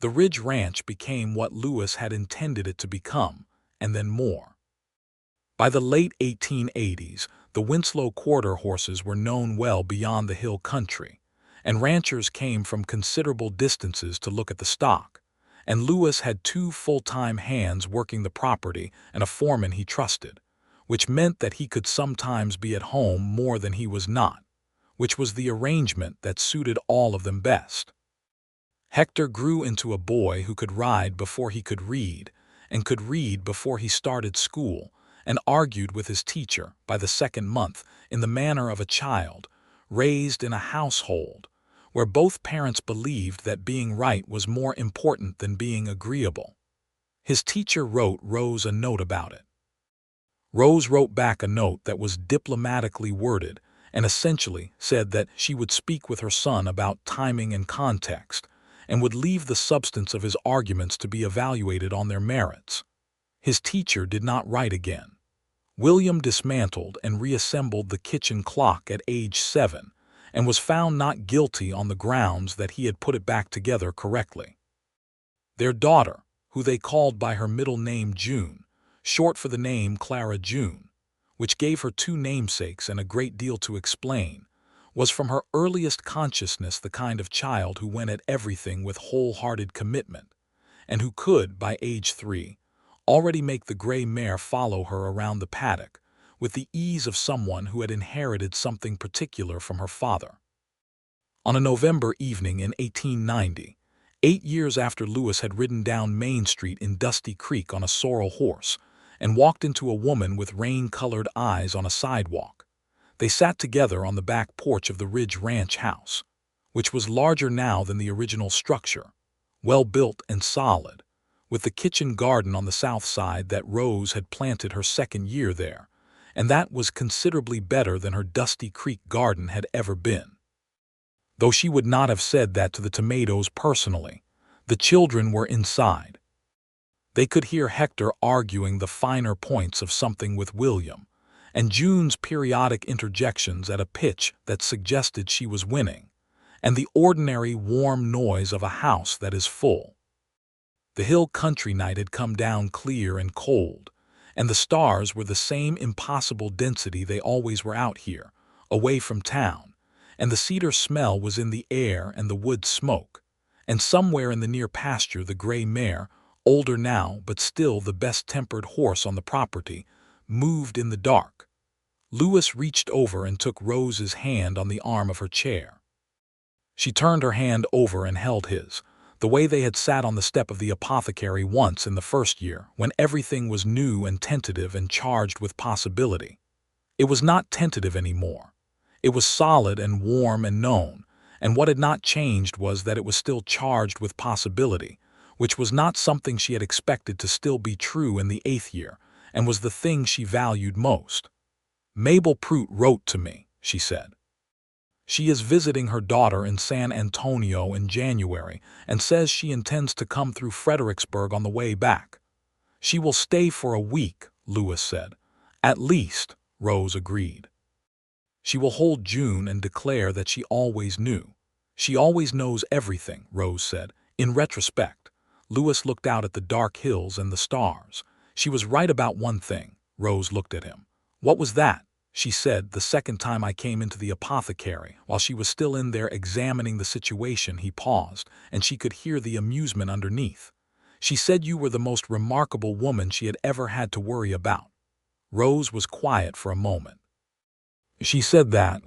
The Ridge Ranch became what Lewis had intended it to become, and then more. By the late 1880s, the Winslow quarter horses were known well beyond the hill country, and ranchers came from considerable distances to look at the stock, and Lewis had 2 full-time hands working the property and a foreman he trusted, which meant that he could sometimes be at home more than he was not, which was the arrangement that suited all of them best. Hector grew into a boy who could ride before he could read, and could read before he started school, and argued with his teacher by the 2nd month in the manner of a child, raised in a household where both parents believed that being right was more important than being agreeable. His teacher wrote Rose a note about it. Rose wrote back a note that was diplomatically worded and essentially said that she would speak with her son about timing and context, and would leave the substance of his arguments to be evaluated on their merits. His teacher did not write again. William dismantled and reassembled the kitchen clock at age 7, and was found not guilty on the grounds that he had put it back together correctly. Their daughter, who they called by her middle name June, short for the name Clara June, which gave her 2 namesakes and a great deal to explain, was from her earliest consciousness the kind of child who went at everything with wholehearted commitment, and who could, by age 3, already make the gray mare follow her around the paddock with the ease of someone who had inherited something particular from her father. On a November evening in 1890, 8 years after Lewis had ridden down Main Street in Dusty Creek on a sorrel horse and walked into a woman with rain-colored eyes on a sidewalk, they sat together on the back porch of the Ridge Ranch house, which was larger now than the original structure, well-built and solid, with the kitchen garden on the south side that Rose had planted her second year there, and that was considerably better than her Dusty Creek garden had ever been. Though she would not have said that to the tomatoes personally, the children were inside. They could hear Hector arguing the finer points of something with William, and June's periodic interjections at a pitch that suggested she was winning, and the ordinary warm noise of a house that is full. The hill country night had come down clear and cold, and the stars were the same impossible density they always were out here, away from town, and the cedar smell was in the air and the wood smoke, and somewhere in the near pasture the gray mare, older now but still the best-tempered horse on the property, moved in the dark. Lewis reached over and took Rose's hand on the arm of her chair. She turned her hand over and held his, the way they had sat on the step of the apothecary once in the first year, when everything was new and tentative and charged with possibility. It was not tentative anymore. It was solid and warm and known, and what had not changed was that it was still charged with possibility, which was not something she had expected to still be true in the 8th year, and was the thing she valued most. "Mabel Prout wrote to me," she said. "She is visiting her daughter in San Antonio in January and says she intends to come through Fredericksburg on the way back. She will stay for a week," Lewis said. "At least," Rose agreed. "She will hold June and declare that she always knew. She always knows everything," Rose said. In retrospect, Lewis looked out at the dark hills and the stars. "She was right about one thing." Rose looked at him. "What was that?" She said, "The second time I came into the apothecary, while she was still in there examining the situation." He paused, and she could hear the amusement underneath. "She said you were the most remarkable woman she had ever had to worry about." Rose was quiet for a moment. "She said that."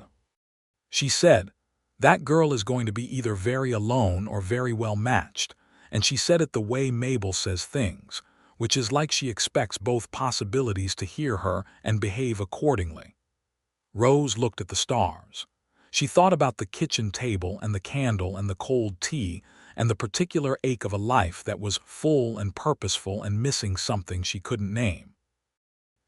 "She said, that girl is going to be either very alone or very well matched, and she said it the way Mabel says things, which is like she expects both possibilities to hear her and behave accordingly." Rose looked at the stars. She thought about the kitchen table and the candle and the cold tea and the particular ache of a life that was full and purposeful and missing something she couldn't name.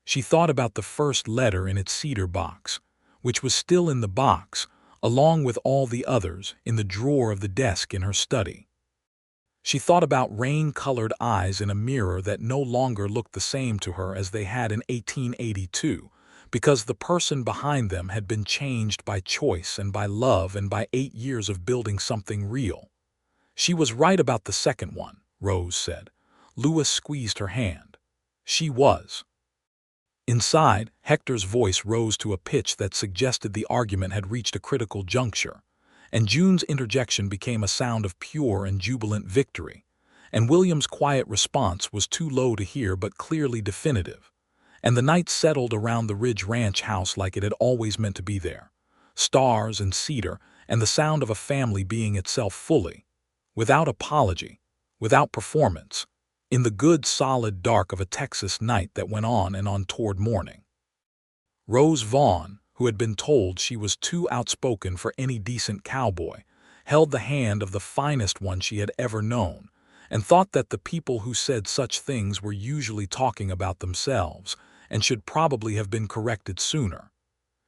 She thought about the first letter in its cedar box, which was still in the box, along with all the others, in the drawer of the desk in her study. She thought about rain-colored eyes in a mirror that no longer looked the same to her as they had in 1882, because the person behind them had been changed by choice and by love and by 8 years of building something real. "She was right about the second one," Rose said. Lewis squeezed her hand. "She was." Inside, Hector's voice rose to a pitch that suggested the argument had reached a critical juncture, and June's interjection became a sound of pure and jubilant victory, and William's quiet response was too low to hear but clearly definitive, and the night settled around the Ridge Ranch house like it had always meant to be there, stars and cedar and the sound of a family being itself fully, without apology, without performance, in the good solid dark of a Texas night that went on and on toward morning. Rose Vaughn, who had been told she was too outspoken for any decent cowboy, held the hand of the finest one she had ever known, and thought that the people who said such things were usually talking about themselves, and should probably have been corrected sooner.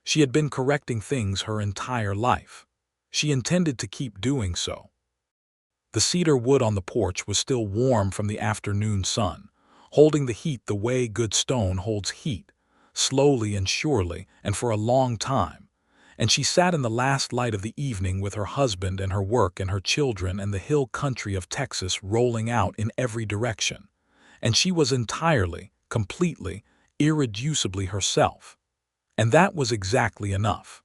She had been correcting things her entire life. She intended to keep doing so. The cedar wood on the porch was still warm from the afternoon sun, holding the heat the way good stone holds heat, slowly and surely and for a long time, and she sat in the last light of the evening with her husband and her work and her children and the hill country of Texas rolling out in every direction, and she was entirely, completely, irreducibly herself. And that was exactly enough.